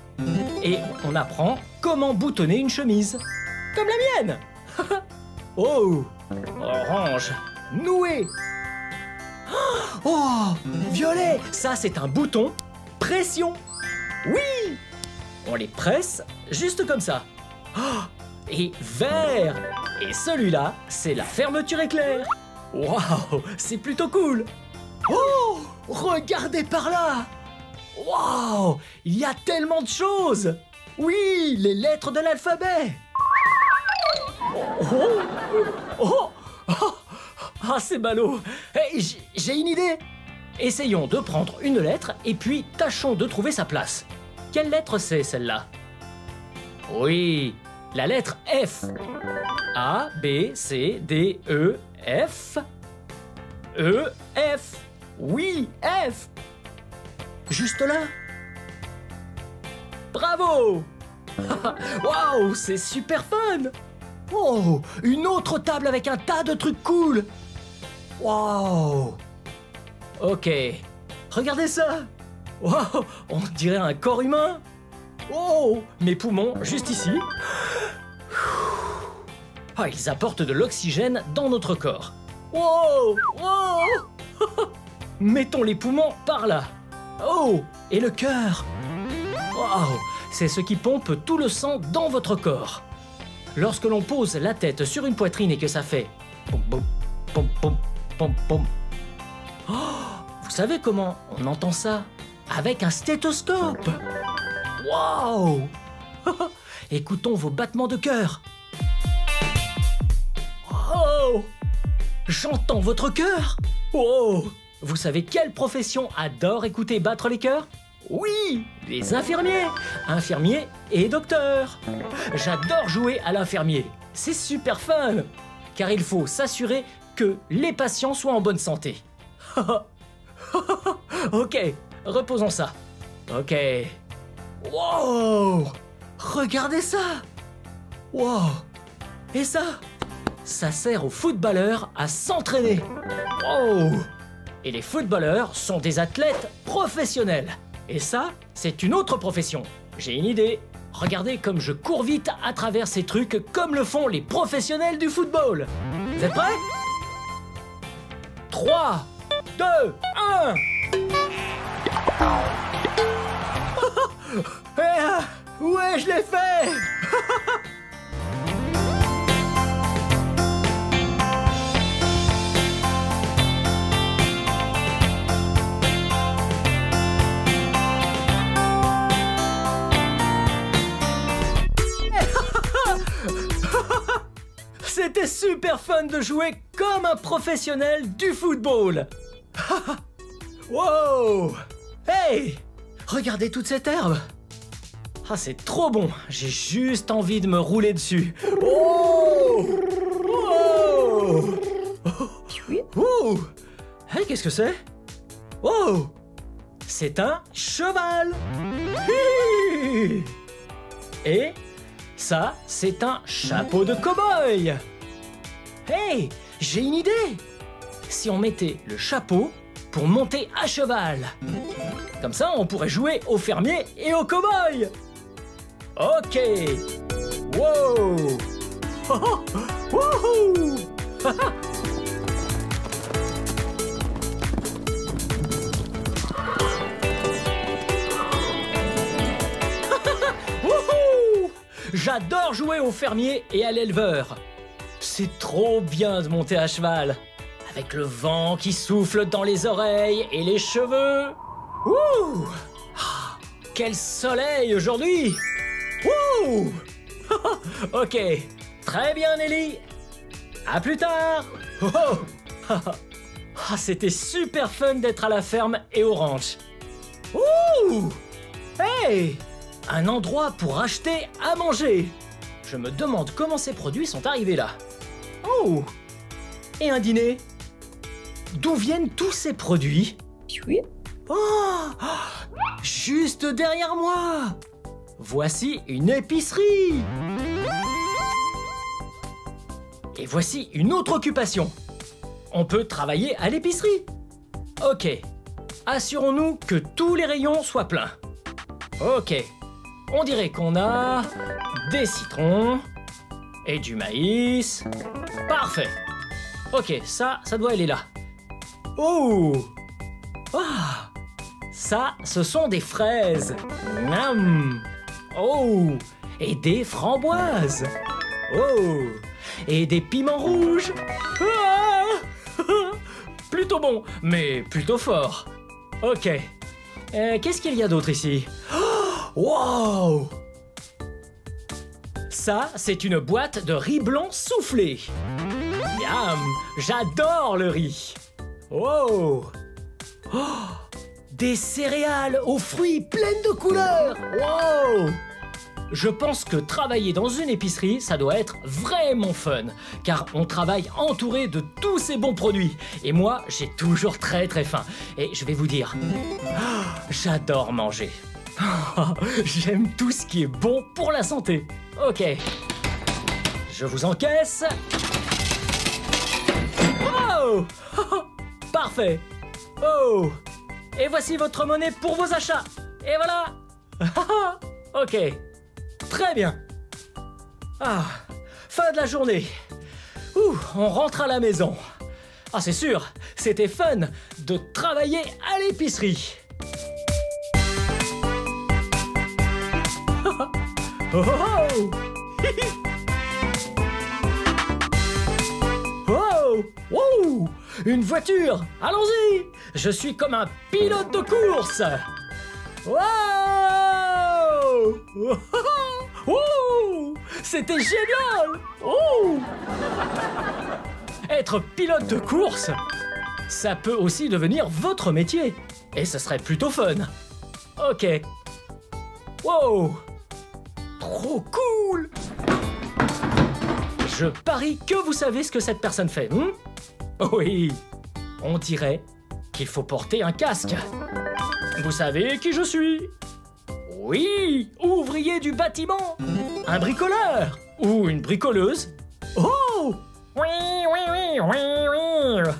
Et on apprend comment boutonner une chemise. Comme la mienne. Oh! Orange. Noué. Oh! Violet. Ça, c'est un bouton pression. Oui! On les presse juste comme ça. Oh! Et vert. Et celui-là, c'est la fermeture éclair. Waouh! C'est plutôt cool. Oh! Regardez par là. Waouh! Il y a tellement de choses. Oui, les lettres de l'alphabet. Oh! Oh! Oh! Ah, c'est ballot. Hey, j'ai une idée. Essayons de prendre une lettre et puis tâchons de trouver sa place. Quelle lettre c'est celle-là? Oui, la lettre F. A, B, C, D, E, F. E, F. Oui, F. Juste là. Bravo. Waouh, c'est super fun. Oh, une autre table avec un tas de trucs cool. Waouh. Ok, regardez ça. Waouh, on dirait un corps humain. Oh, mes poumons, juste ici. Ah, ils apportent de l'oxygène dans notre corps. Wow, wow. Mettons les poumons par là. Oh, et le cœur. Waouh, c'est ce qui pompe tout le sang dans votre corps. Lorsque l'on pose la tête sur une poitrine et que ça fait pom pom pom pom pom pom. Oh, vous savez comment on entend ça? Avec un stéthoscope. Waouh. Écoutons vos battements de cœur. Oh, j'entends votre cœur. Oh, vous savez quelle profession adore écouter battre les cœurs? Oui, les infirmiers. Infirmiers et docteurs. J'adore jouer à l'infirmier. C'est super fun. Car il faut s'assurer que les patients soient en bonne santé. Ok, reposons ça. Ok. Wow! Regardez ça! Wow! Et ça? Ça sert aux footballeurs à s'entraîner. Wow! Et les footballeurs sont des athlètes professionnels. Et ça, c'est une autre profession. J'ai une idée. Regardez comme je cours vite à travers ces trucs comme le font les professionnels du football. Vous êtes prêts? 3, 2, 1. Ouais, je l'ai fait. C'était super fun de jouer comme un professionnel du football. Wow! Hey! Regardez toute cette herbe. Ah, c'est trop bon. J'ai juste envie de me rouler dessus. Oh! Oh! Oh! Hey, qu'est-ce que c'est? Oh! C'est un cheval. Et ça, c'est un chapeau de cow-boy. Hey, j'ai une idée. Si on mettait le chapeau pour monter à cheval. Comme ça, on pourrait jouer au fermier et au cow-boy. Ok. Wow. Oh, oh. Wouhou. Wouhou. J'adore jouer au fermier et à l'éleveur. C'est trop bien de monter à cheval. Avec le vent qui souffle dans les oreilles et les cheveux. Ouh! Quel soleil aujourd'hui! Ouh! Ok, très bien Nelly. À plus tard. C'était super fun d'être à la ferme et au ranch. Ouh! Hey! Un endroit pour acheter à manger. Je me demande comment ces produits sont arrivés là. Oh! Et un dîner. D'où viennent tous ces produits? Oh! Juste derrière moi! Voici une épicerie! Et voici une autre occupation. On peut travailler à l'épicerie. Ok. Assurons-nous que tous les rayons soient pleins. Ok. On dirait qu'on a des citrons et du maïs. Parfait. Ok, ça doit aller là. Oh! Ah! Ça, ce sont des fraises. Miam! Oh! Et des framboises. Oh! Et des piments rouges. Ah! Plutôt bon, mais plutôt fort. Ok. Qu'est-ce qu'il y a d'autre ici? Wow! Ça, c'est une boîte de riz blanc soufflé. Miam! J'adore le riz. Oh! Oh! Des céréales aux fruits pleines de couleurs. Wow! Je pense que travailler dans une épicerie, ça doit être vraiment fun, car on travaille entouré de tous ces bons produits. Et moi, j'ai toujours très faim. Et je vais vous dire, j'adore manger. J'aime tout ce qui est bon pour la santé. Ok. Je vous encaisse. Oh! Parfait. Oh! Et voici votre monnaie pour vos achats. Et voilà. Ok. Très bien. Ah, fin de la journée. Ouh, on rentre à la maison. Ah, c'est sûr, c'était fun de travailler à l'épicerie. Oh, oh, oh. Wow, une voiture. Allons-y. Je suis comme un pilote de course. Wow. Oh, c'était génial. Oh. Être pilote de course, ça peut aussi devenir votre métier. Et ce serait plutôt fun. Ok. Wow. Trop cool. Je parie que vous savez ce que cette personne fait. Oui. On dirait qu'il faut porter un casque. Vous savez qui je suis? Oui, ouvrier du bâtiment, un bricoleur ou une bricoleuse. Oh! Oui, oui, oui, oui, oui.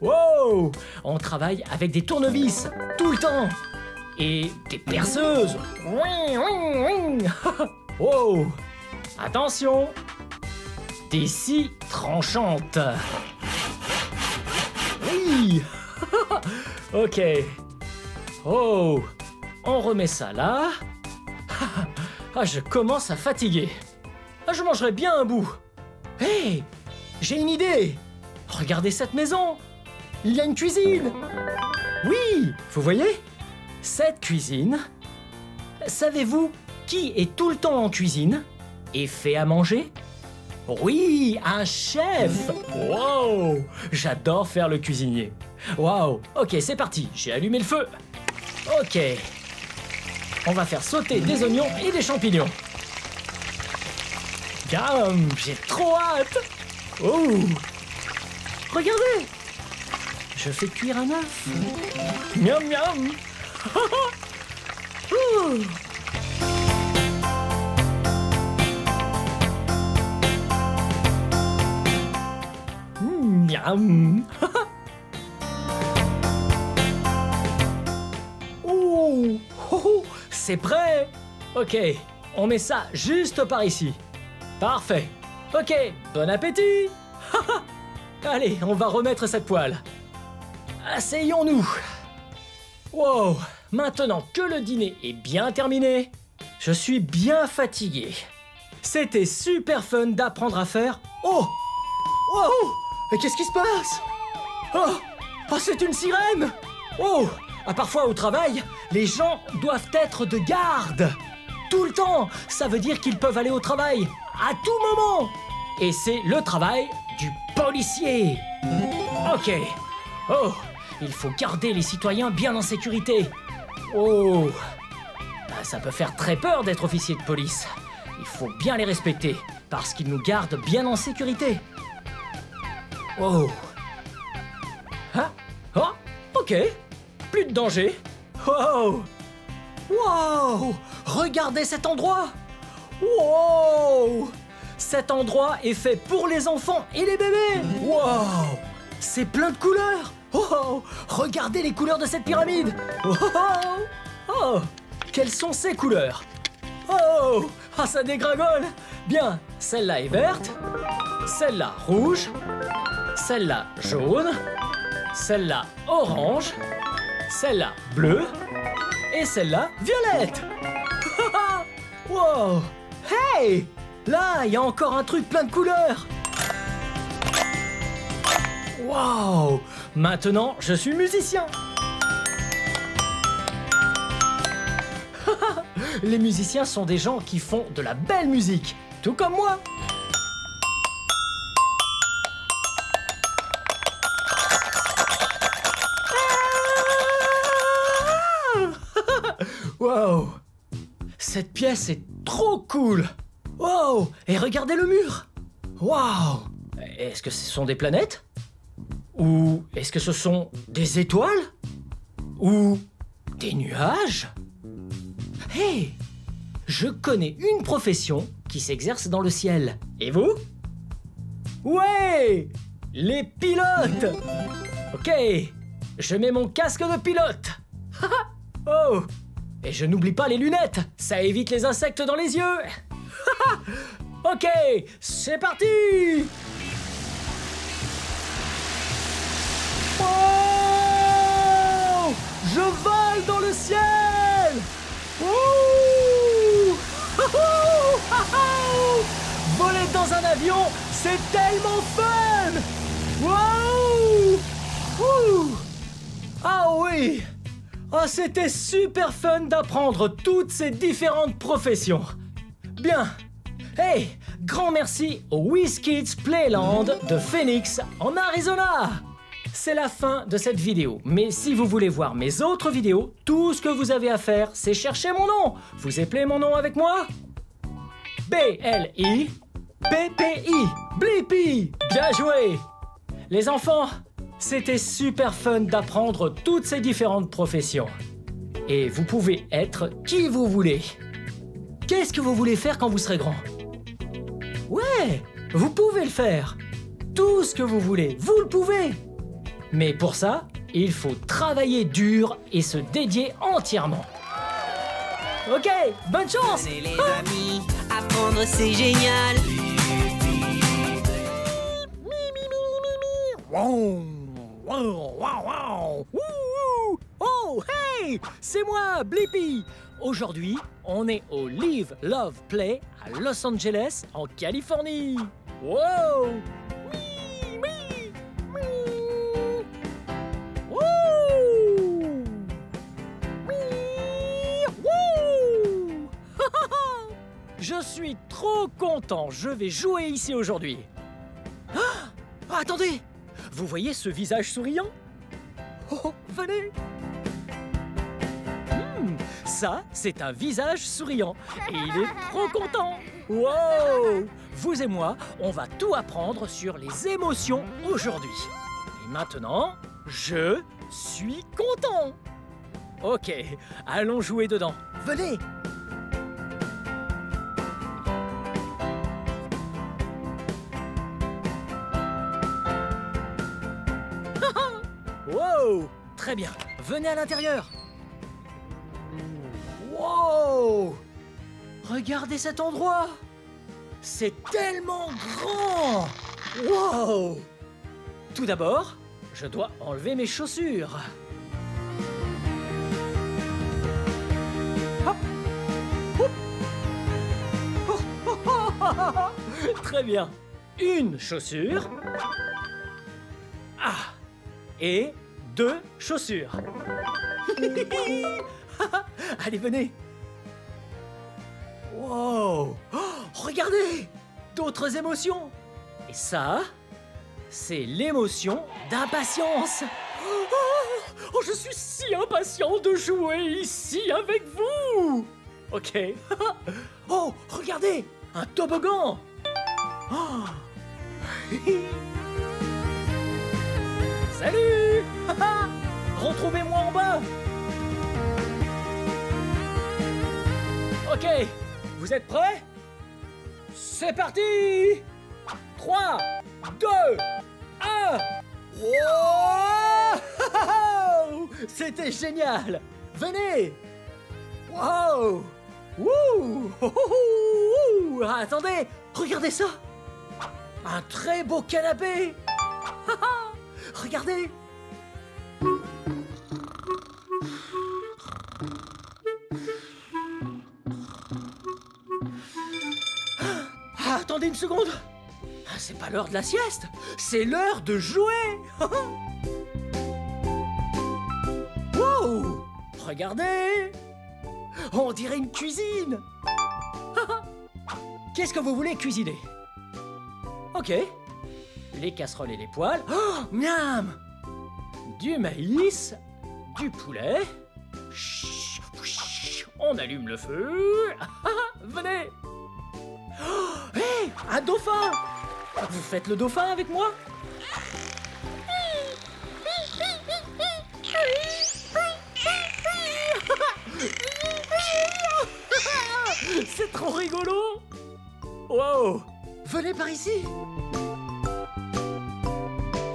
Wow! On travaille avec des tournevis tout le temps. Et des perceuses. Oui, oui, oui. Wow! Attention! Des scies tranchantes. Oui! Ok. Oh! On remet ça là. Ah, je commence à fatiguer. Ah, je mangerai bien un bout. Hé! J'ai une idée! Regardez cette maison! Il y a une cuisine! Oui! Vous voyez? Cette cuisine... Savez-vous qui est tout le temps en cuisine et fait à manger? Oui! Un chef! Wow! J'adore faire le cuisinier. Wow! Ok, c'est parti. J'ai allumé le feu. Ok. On va faire sauter des oignons et des champignons. Gamme! J'ai trop hâte! Oh! Regardez! Je fais cuire un œuf. Miam miam! Miam! Oh! C'est prêt! Ok, on met ça juste par ici. Parfait. Ok, bon appétit! Allez, on va remettre cette poêle. Asseyons-nous. Wow, maintenant que le dîner est bien terminé, je suis bien fatigué. C'était super fun d'apprendre à faire... Oh! Oh! Mais qu'est-ce qui se passe? Oh! Oh, c'est une sirène! Oh! Ah, parfois au travail, les gens doivent être de garde. Tout le temps, ça veut dire qu'ils peuvent aller au travail à tout moment. Et c'est le travail du policier. Ok. Oh, il faut garder les citoyens bien en sécurité. Oh, ça peut faire très peur d'être officier de police. Il faut bien les respecter parce qu'ils nous gardent bien en sécurité. Oh. Ah, oh, ok. Plus de danger. Oh. Wow! Regardez cet endroit! Wow! Cet endroit est fait pour les enfants et les bébés! Wow! C'est plein de couleurs! Oh! Regardez les couleurs de cette pyramide! Oh! Oh! Quelles sont ces couleurs? Oh! Ah, ça dégringole! Bien, celle-là est verte, celle-là rouge, celle-là jaune, celle-là orange, celle-là bleue, et celle-là, violette! Wow! Hey! Là, il y a encore un truc plein de couleurs! Wow! Maintenant, je suis musicien! Les musiciens sont des gens qui font de la belle musique, tout comme moi! Wow! Cette pièce est trop cool! Wow! Et regardez le mur! Wow! Est-ce que ce sont des planètes? Ou est-ce que ce sont des étoiles? Ou des nuages? Hey! Je connais une profession qui s'exerce dans le ciel. Et vous? Ouais! Les pilotes! Ok! Je mets mon casque de pilote! Oh! Et je n'oublie pas les lunettes, ça évite les insectes dans les yeux. Ok, c'est parti. Oh! Je vole dans le ciel. Ouh! Voler dans un avion, c'est tellement fun. Wow! Ouh! Ah oui! Oh, c'était super fun d'apprendre toutes ces différentes professions. Bien. Hey, grand merci au WizKids Playland de Phoenix en Arizona. C'est la fin de cette vidéo, mais si vous voulez voir mes autres vidéos, tout ce que vous avez à faire, c'est chercher mon nom. Vous appelez mon nom avec moi? B-L-I-P-P-I. Blippi. Bien joué. Les enfants, c'était super fun d'apprendre toutes ces différentes professions. Et vous pouvez être qui vous voulez. Qu'est-ce que vous voulez faire quand vous serez grand? Ouais, vous pouvez le faire. Tout ce que vous voulez, vous le pouvez. Mais pour ça, il faut travailler dur et se dédier entièrement. Ok, bonne chance! Venez les amis, apprendre c'est génial. Wow, wow, wow, wow. Wouhou. Oh, hey! C'est moi, Blippi! Aujourd'hui, on est au Live, Love, Play à Los Angeles, en Californie. Wow! Oui, oui, oui. Wouh! Oui, wouh! Je suis trop content, je vais jouer ici aujourd'hui. Ah, attendez! Vous voyez ce visage souriant? Oh, venez! Ça, c'est un visage souriant. Et il est trop content. Wow! Vous et moi, on va tout apprendre sur les émotions aujourd'hui. Et maintenant, je suis content. Ok, allons jouer dedans. Venez! Wow! Très bien, venez à l'intérieur. Wow! Regardez cet endroit! C'est tellement grand! Wow! Tout d'abord, je dois enlever mes chaussures. Hop! Hop! Oh, oh, oh, oh, oh. Très bien. Une chaussure. Ah! Et 2 chaussures. Allez, venez. Wow! Oh, regardez! D'autres émotions. Et ça, c'est l'émotion d'impatience. Oh, je suis si impatient de jouer ici avec vous. Ok. Oh, regardez! Un toboggan. Oh. Salut! Retrouvez-moi en bas. Ok, vous êtes prêts? C'est parti! 3, 2, 1! Wow! C'était génial! Venez! Wow! Wouh! Attendez! Regardez ça! Un très beau canapé! Regardez! Attendez une seconde. C'est pas l'heure de la sieste, c'est l'heure de jouer. Wow! Regardez! On dirait une cuisine. Qu'est-ce que vous voulez cuisiner? Ok. Les casseroles et les poêles. Oh, miam! Du maïs, du poulet. Chut, chut, on allume le feu. Venez! Oh, hé, un dauphin! Vous faites le dauphin avec moi? C'est trop rigolo! Wow! Venez par ici!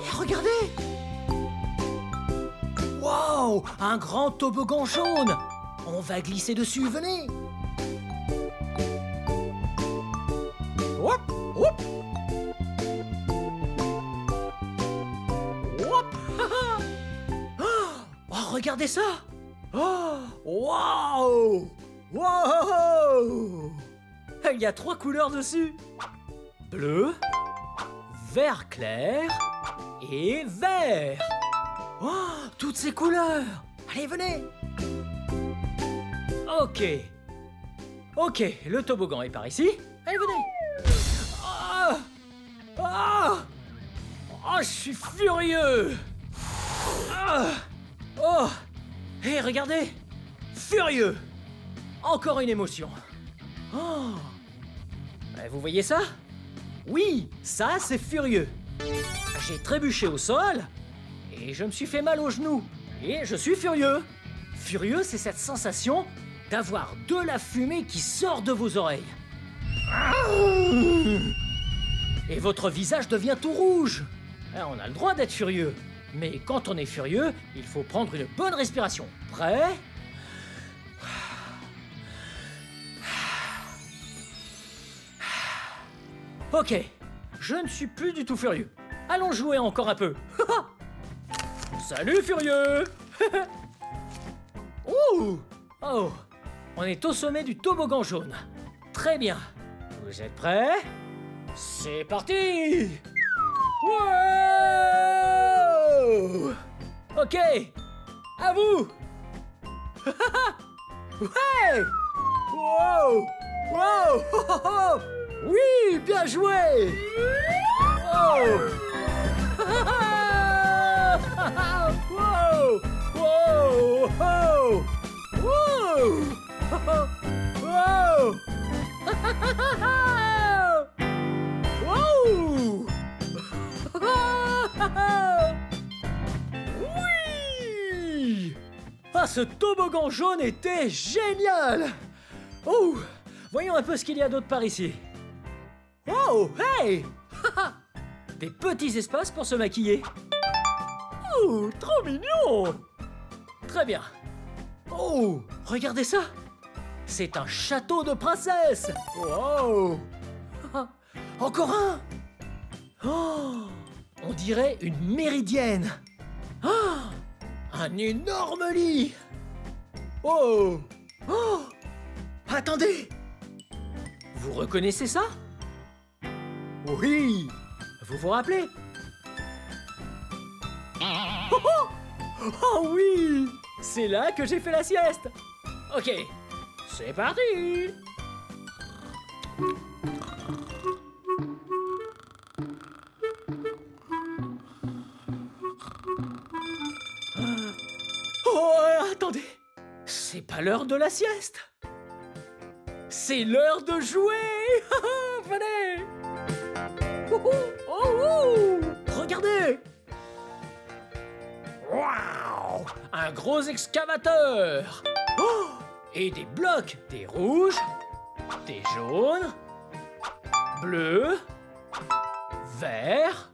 Et regardez! Wow! Un grand toboggan jaune! On va glisser dessus, venez! Hop! Hop! Hop! Oh, regardez ça! Oh! Wow! Wow! Il y a 3 couleurs dessus. Bleu, vert clair et vert. Oh, toutes ces couleurs. Allez, venez. Ok. Ok, le toboggan est par ici. Allez, venez. Ah! Ah! Oh, je suis furieux. Ah! Oh! Hé, regardez. Furieux. Encore une émotion. Oh! Vous voyez ça? Oui, ça c'est furieux. J'ai trébuché au sol et je me suis fait mal au genou. Et je suis furieux. Furieux, c'est cette sensation d'avoir de la fumée qui sort de vos oreilles. Et votre visage devient tout rouge. Alors, on a le droit d'être furieux. Mais quand on est furieux, il faut prendre une bonne respiration. Prêt ? Ok, je ne suis plus du tout furieux. Allons jouer encore un peu. Salut furieux. Ouh. Oh, on est au sommet du toboggan jaune. Très bien. Vous êtes prêts ? C'est parti. Wow. Ok, à vous. Ouais. Wow. Wow. Oui, bien joué. Wow. Wow. Wow. Wow. Wow. Wow. Oui. Ah, ce toboggan jaune était génial. Oh, voyons un peu ce qu'il y a d'autre par ici. Oh, hey. Des petits espaces pour se maquiller. Oh, trop mignon. Très bien. Oh, regardez ça. C'est un château de princesse. Wow. Encore un. Oh, on dirait une méridienne. Ah, un énorme lit. Oh. Oh. Attendez. Vous reconnaissez ça? Oui. Vous vous rappelez? Oh, oh. Oh oui. C'est là que j'ai fait la sieste. Ok. C'est parti. Oh, attendez. C'est pas l'heure de la sieste. C'est l'heure de jouer. Venez. Oh, oh, oh. Regardez. Waouh. Un gros excavateur. Oh. Et des blocs, des rouges, des jaunes, bleus, verts.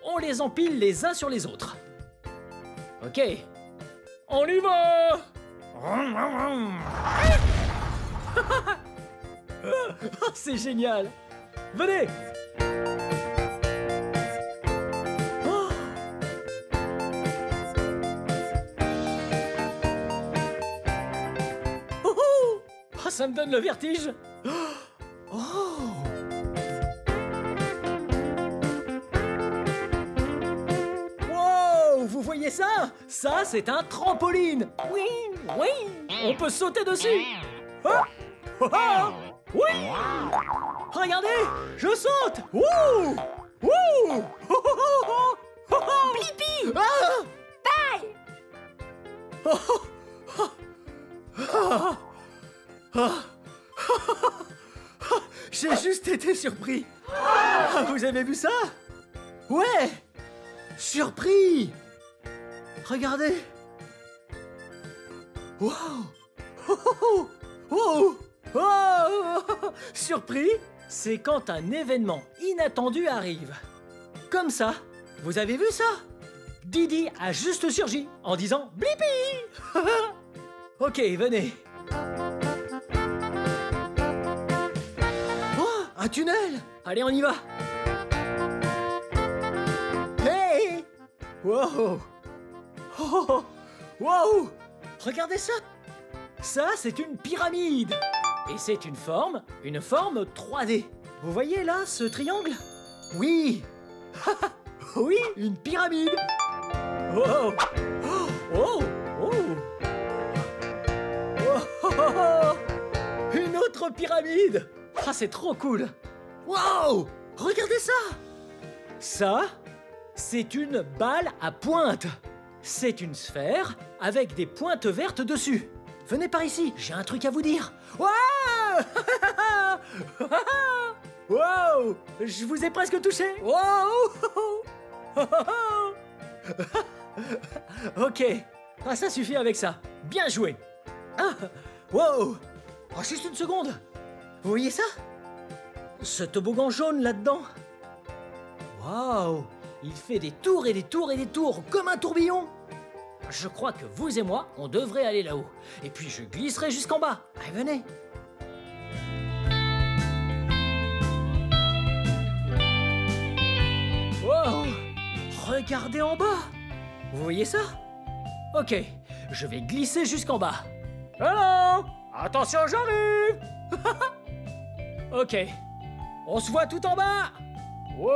On les empile les uns sur les autres. Ok, on y va. C'est génial. Venez. Oh, ça me donne le vertige. Oh. Wow, vous voyez ça? Ça, c'est un trampoline. Oui, oui. On peut sauter dessus. Oh. Oh, oh. Oui. Regardez, je saute. Wouh. Wouh. Oh, oh, oh, oh, oh. Blippi. Ah. Bye. Oh, oh, oh. Oh. J'ai juste été surpris. Ah, vous avez vu ça? Ouais. Surpris. Regardez. Wow. Oh, oh, oh. Oh. Surpris, c'est quand un événement inattendu arrive. Comme ça. Vous avez vu ça? Didi a juste surgi en disant Blippi. Ok, venez. Oh, un tunnel. Allez, on y va. Hey. Wow. Oh. Wow. Regardez ça. Ça, c'est une pyramide. Et c'est une forme 3D. Vous voyez là, ce triangle? Oui. Oui, une pyramide. Oh. Oh. Oh. Oh. Oh. Une autre pyramide. Ah, c'est trop cool. Wow. Regardez ça. Ça, c'est une balle à pointe. C'est une sphère avec des pointes vertes dessus. Venez par ici, j'ai un truc à vous dire. Wow. Wow. Je vous ai presque touché. Wow. Ok, ah, ça suffit avec ça. bien joué. Ah, wow. Oh, juste une seconde. Vous voyez ça? Ce toboggan jaune là-dedans. Waouh, il fait des tours et des tours et des tours, comme un tourbillon. Je crois que vous et moi, on devrait aller là-haut. Et puis je glisserai jusqu'en bas. Allez, venez. Wow, regardez en bas. Vous voyez ça? Ok, je vais glisser jusqu'en bas. Allô? Attention, j'arrive. Ok, on se voit tout en bas. Wow!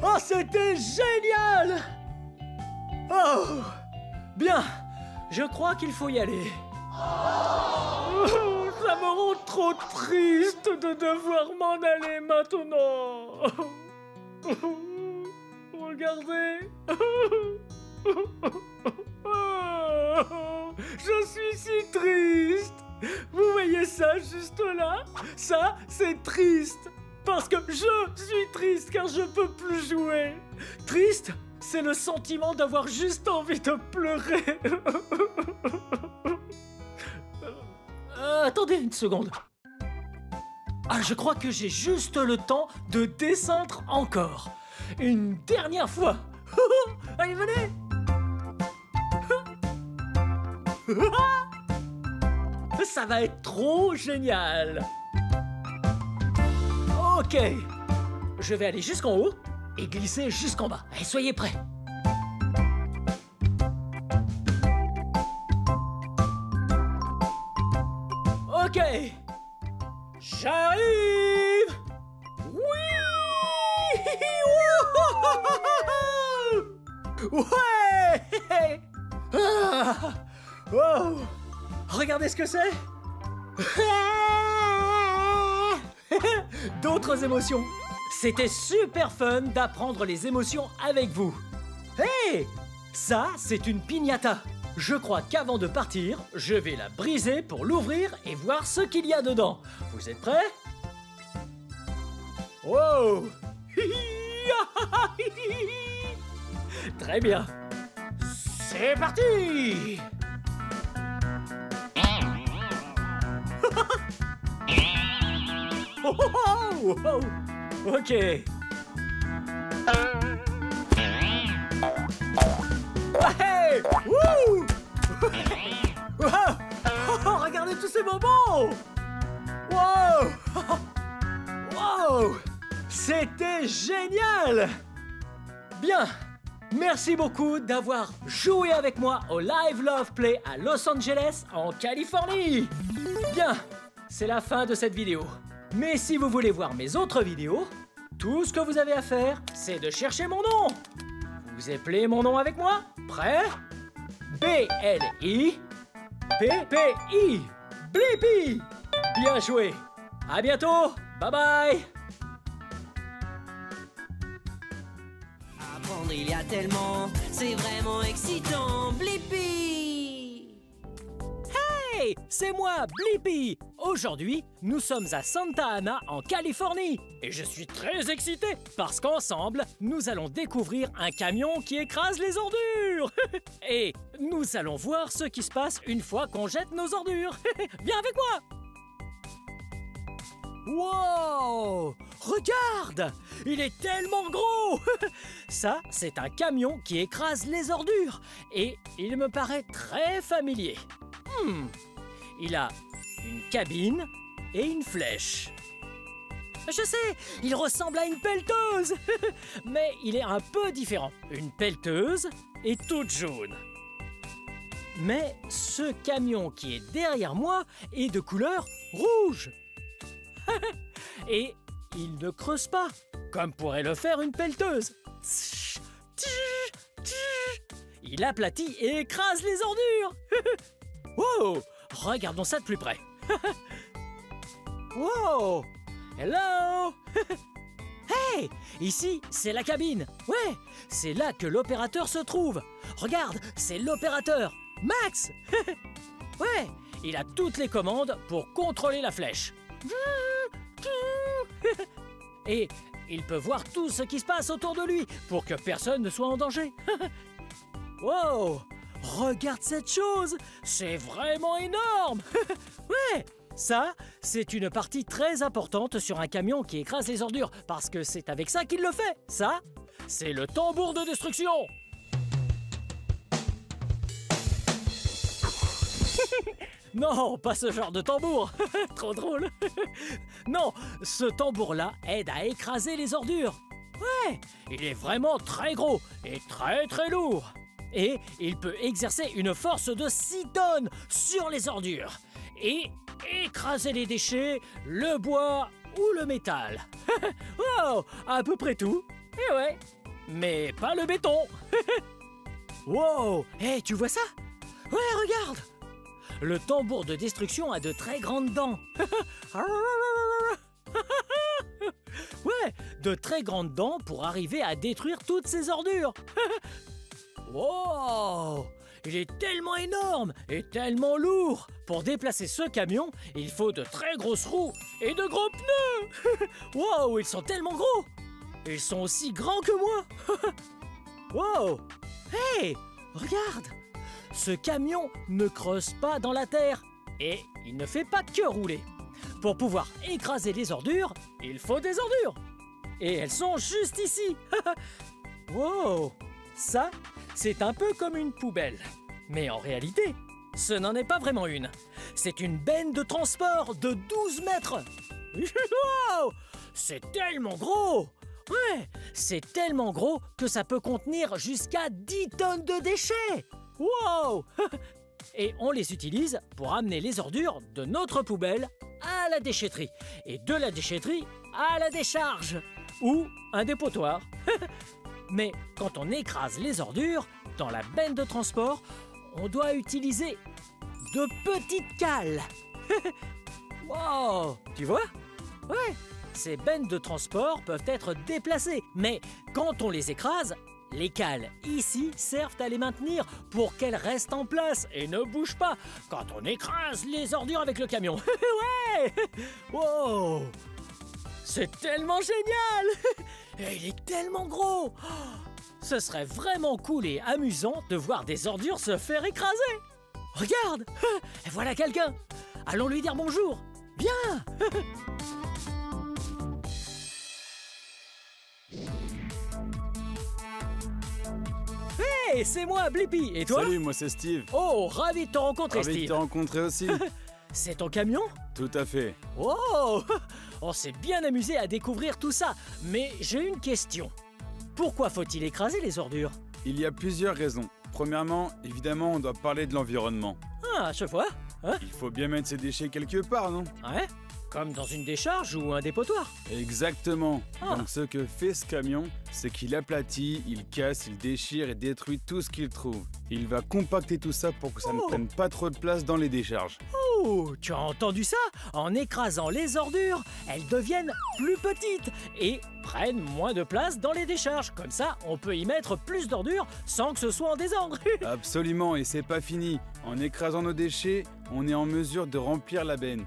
Oh, c'était génial! Oh! Bien, je crois qu'il faut y aller. Oh, ça me rend trop triste de devoir m'en aller maintenant. Regardez. Je suis si triste. Vous voyez ça juste là? Ça, c'est triste. Parce que je suis triste car je peux plus jouer. Triste, c'est le sentiment d'avoir juste envie de pleurer. Attendez une seconde. Ah, je crois que j'ai juste le temps de descendre encore. Une dernière fois. Allez, venez. Ça va être trop génial. Ok. Je vais aller jusqu'en haut et glisser jusqu'en bas. Allez, soyez prêts. Ok. J'arrive. Oui. Ouais. Ah. Oh. Regardez ce que c'est. D'autres émotions. C'était super fun d'apprendre les émotions avec vous. Hey, ça, c'est une piñata. Je crois qu'avant de partir, je vais la briser pour l'ouvrir et voir ce qu'il y a dedans. Vous êtes prêts? Wow. Très bien. C'est parti. Oh, oh, oh, oh. Ok. Hey. Wouh. Oh, regardez tous ces bonbons. Wow. Wow. C'était génial. Bien. Merci beaucoup d'avoir joué avec moi au Live Love Play à Los Angeles, en Californie. Bien. C'est la fin de cette vidéo. Mais si vous voulez voir mes autres vidéos, tout ce que vous avez à faire, c'est de chercher mon nom. Vous appelez mon nom avec moi? Prêt? B-L-I-P-P-I. Blippi. Bien joué. À bientôt. Bye bye. Apprendre, il y a tellement, c'est vraiment excitant. Blippi. Hey, c'est moi, Blippi. Aujourd'hui, nous sommes à Santa Ana, en Californie. Et je suis très excité parce qu'ensemble, nous allons découvrir un camion qui écrase les ordures. Et nous allons voir ce qui se passe une fois qu'on jette nos ordures. Viens avec moi. Wow! Regarde! Il est tellement gros! Ça, c'est un camion qui écrase les ordures. Et il me paraît très familier. Il a une cabine et une flèche. Je sais, il ressemble à une pelleteuse. Mais il est un peu différent. Une pelleteuse est toute jaune. Mais ce camion qui est derrière moi est de couleur rouge. Et il ne creuse pas, comme pourrait le faire une pelleteuse. Il aplatit et écrase les ordures. Wow! Regardons ça de plus près. Wow! Hello! Hey! Ici, c'est la cabine. Ouais, c'est là que l'opérateur se trouve. Regarde, c'est l'opérateur, Max. Ouais, il a toutes les commandes pour contrôler la flèche. Et il peut voir tout ce qui se passe autour de lui pour que personne ne soit en danger. Wow! Regarde cette chose! C'est vraiment énorme! Ouais! Ça, c'est une partie très importante sur un camion qui écrase les ordures, parce que c'est avec ça qu'il le fait. Ça, c'est le tambour de destruction! Non, pas ce genre de tambour. Trop drôle. Non, ce tambour-là aide à écraser les ordures. Ouais, il est vraiment très gros et très très lourd. Et il peut exercer une force de 6 tonnes sur les ordures et écraser les déchets, le bois ou le métal. Wow, à peu près tout. Et ouais, mais pas le béton. Wow, hey, tu vois ça? Ouais, regarde. Le tambour de destruction a de très grandes dents. Ouais, de très grandes dents pour arriver à détruire toutes ces ordures. Wow! Il est tellement énorme et tellement lourd. Pour déplacer ce camion, il faut de très grosses roues et de gros pneus. Wow, ils sont tellement gros. Ils sont aussi grands que moi. Wow! Hey, regarde! Ce camion ne creuse pas dans la terre et il ne fait pas que rouler. Pour pouvoir écraser les ordures, il faut des ordures. Et elles sont juste ici. Wow! Ça, c'est un peu comme une poubelle. Mais en réalité, ce n'en est pas vraiment une. C'est une benne de transport de 12 mètres. Wow! C'est tellement gros! Ouais, c'est tellement gros que ça peut contenir jusqu'à 10 tonnes de déchets. Wow! Et on les utilise pour amener les ordures de notre poubelle à la déchetterie et de la déchetterie à la décharge ou un dépotoir. Mais quand on écrase les ordures dans la benne de transport, on doit utiliser de petites cales. Wow! Tu vois? Ouais, ces bennes de transport peuvent être déplacées, mais quand on les écrase, les cales ici servent à les maintenir pour qu'elles restent en place et ne bougent pas quand on écrase les ordures avec le camion. Ouais! Wow! C'est tellement génial! Et il est tellement gros! Ce serait vraiment cool et amusant de voir des ordures se faire écraser! Regarde! Et voilà quelqu'un! Allons lui dire bonjour! Viens! Hey, c'est moi, Blippi! Et toi? Salut, moi c'est Steve. Oh, ravi de te rencontrer, Ravi de Steve! te rencontrer aussi. C'est ton camion? Tout à fait. Oh! On s'est bien amusé à découvrir tout ça, mais j'ai une question. Pourquoi faut-il écraser les ordures? Il y a plusieurs raisons. Premièrement, évidemment, on doit parler de l'environnement. Ah, je vois. Hein? Il faut bien mettre ses déchets quelque part, non? Ouais? Comme dans une décharge ou un dépotoir? Exactement. Ah. Donc ce que fait ce camion, c'est qu'il aplatit, il casse, il déchire et détruit tout ce qu'il trouve. Il va compacter tout ça pour que ça ne prenne pas trop de place dans les décharges. Oh, tu as entendu ça? En écrasant les ordures, elles deviennent plus petites et prennent moins de place dans les décharges. Comme ça, on peut y mettre plus d'ordures sans que ce soit en désordre. Absolument, et c'est pas fini. En écrasant nos déchets, on est en mesure de remplir la benne.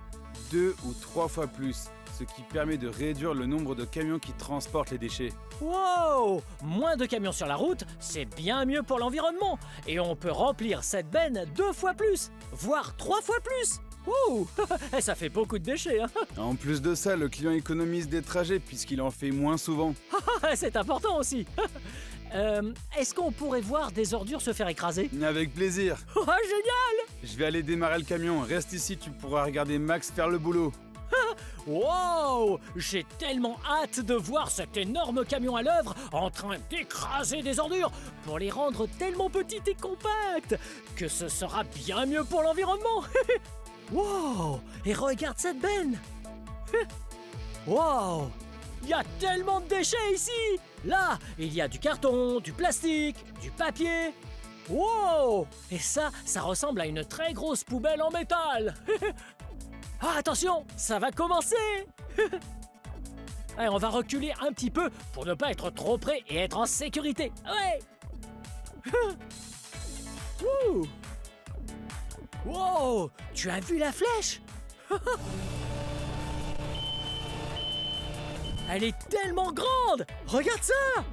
2 ou 3 fois plus, ce qui permet de réduire le nombre de camions qui transportent les déchets. Wow! Moins de camions sur la route, c'est bien mieux pour l'environnement. Et on peut remplir cette benne 2 fois plus, voire 3 fois plus. Ouh! Ça fait beaucoup de déchets, hein? En plus de ça, le client économise des trajets puisqu'il en fait moins souvent. C'est important aussi. Est-ce qu'on pourrait voir des ordures se faire écraser? Avec plaisir. Oh, génial! Je vais aller démarrer le camion. Reste ici, tu pourras regarder Max faire le boulot. Wow! J'ai tellement hâte de voir cet énorme camion à l'œuvre en train d'écraser des ordures pour les rendre tellement petites et compactes que ce sera bien mieux pour l'environnement. Wow! Et regarde cette benne! Wow! Il y a tellement de déchets ici! Là, il y a du carton, du plastique, du papier. Wow! Et ça ressemble à une très grosse poubelle en métal. Ah, attention, ça va commencer. Allez, on va reculer un petit peu pour ne pas être trop près et être en sécurité. Ouais! Ouh! Wow! Tu as vu la flèche? Elle est tellement grande! Regarde ça!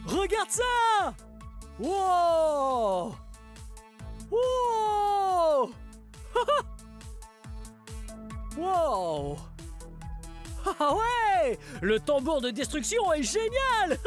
Regarde ça! Wow! Wow! Wow! Ah ouais! Le tambour de destruction est génial!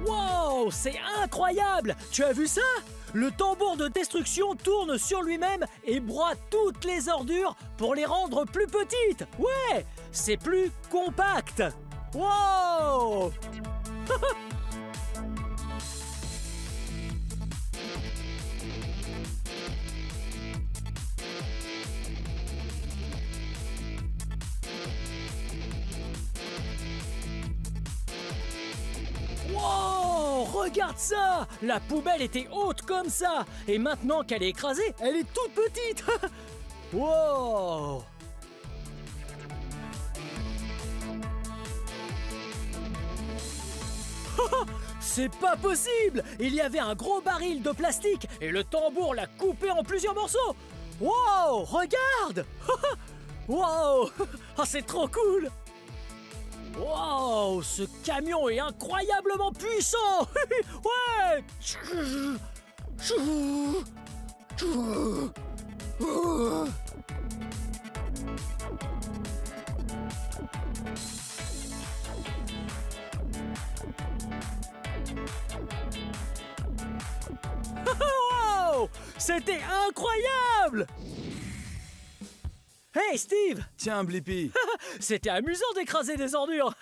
Wow, c'est incroyable! Tu as vu ça? Le tambour de destruction tourne sur lui-même et broie toutes les ordures pour les rendre plus petites. Ouais, c'est plus compact. Wow! Wow! Regarde ça! La poubelle était haute comme ça! Et maintenant qu'elle est écrasée, elle est toute petite! Wow! C'est pas possible! Il y avait un gros baril de plastique et le tambour l'a coupé en plusieurs morceaux! Wow! Regarde! Wow! Oh, c'est trop cool! Wow, ce camion est incroyablement puissant! Ouais! Wow! C'était incroyable! Hey Steve! Tiens, Blippi. C'était amusant d'écraser des ordures!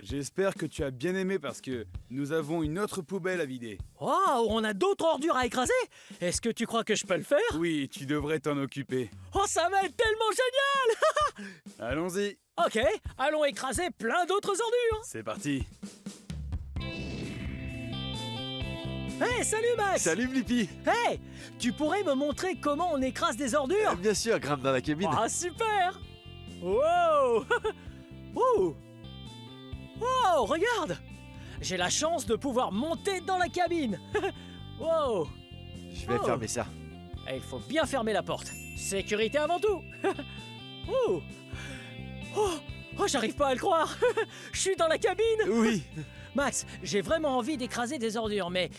J'espère que tu as bien aimé parce que nous avons une autre poubelle à vider. Wow, on a d'autres ordures à écraser? Est-ce que tu crois que je peux le faire? Oui, tu devrais t'en occuper. Oh, ça va être tellement génial! Allons-y. Ok, allons écraser plein d'autres ordures! C'est parti. Hey, salut Max! Salut Blippi. Hey! Tu pourrais me montrer comment on écrase des ordures? Bien sûr, grimpe dans la cabine. Ah, super! Wow! Ouh! Wow, regarde! J'ai la chance de pouvoir monter dans la cabine! Wow! Je vais Oh. fermer ça. Et il faut bien fermer la porte. Sécurité avant tout! Ouh! Oh! Oh, j'arrive pas à le croire! Je suis dans la cabine! Oui. Max, j'ai vraiment envie d'écraser des ordures, mais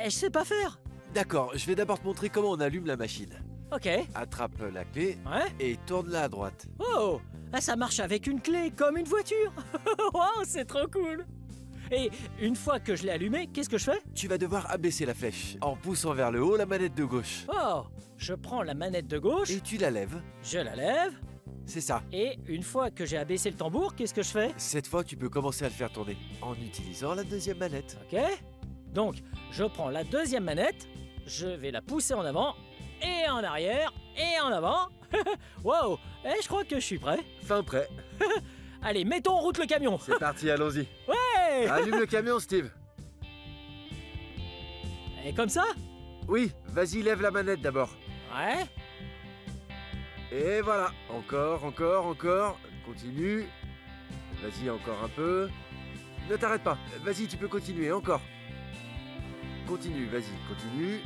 je sais pas faire. D'accord, je vais d'abord te montrer comment on allume la machine. Ok. Attrape la clé Ouais? et tourne-la à droite. Oh! Ah, ça marche avec une clé, comme une voiture! Wow, c'est trop cool! Et une fois que je l'ai allumé, qu'est-ce que je fais? Tu vas devoir abaisser la flèche en poussant vers le haut la manette de gauche. Oh! Je prends la manette de gauche, Et tu la lèves. je la lève, C'est ça. et une fois que j'ai abaissé le tambour, qu'est-ce que je fais? Cette fois, tu peux commencer à le faire tourner en utilisant la deuxième manette. Ok? Donc, je prends la deuxième manette, je vais la pousser en avant, et en arrière, et en avant. Wow! Et je crois que je suis prêt. Fin prêt. Allez, mettons en route le camion! C'est parti, allons-y. Ouais! Allume le camion, Steve. Et comme ça? Oui, vas-y, lève la manette d'abord. Ouais. Et voilà. Encore, encore, encore. Continue. Vas-y, encore un peu. Ne t'arrête pas. Vas-y, tu peux continuer, encore. Continue, vas-y, continue.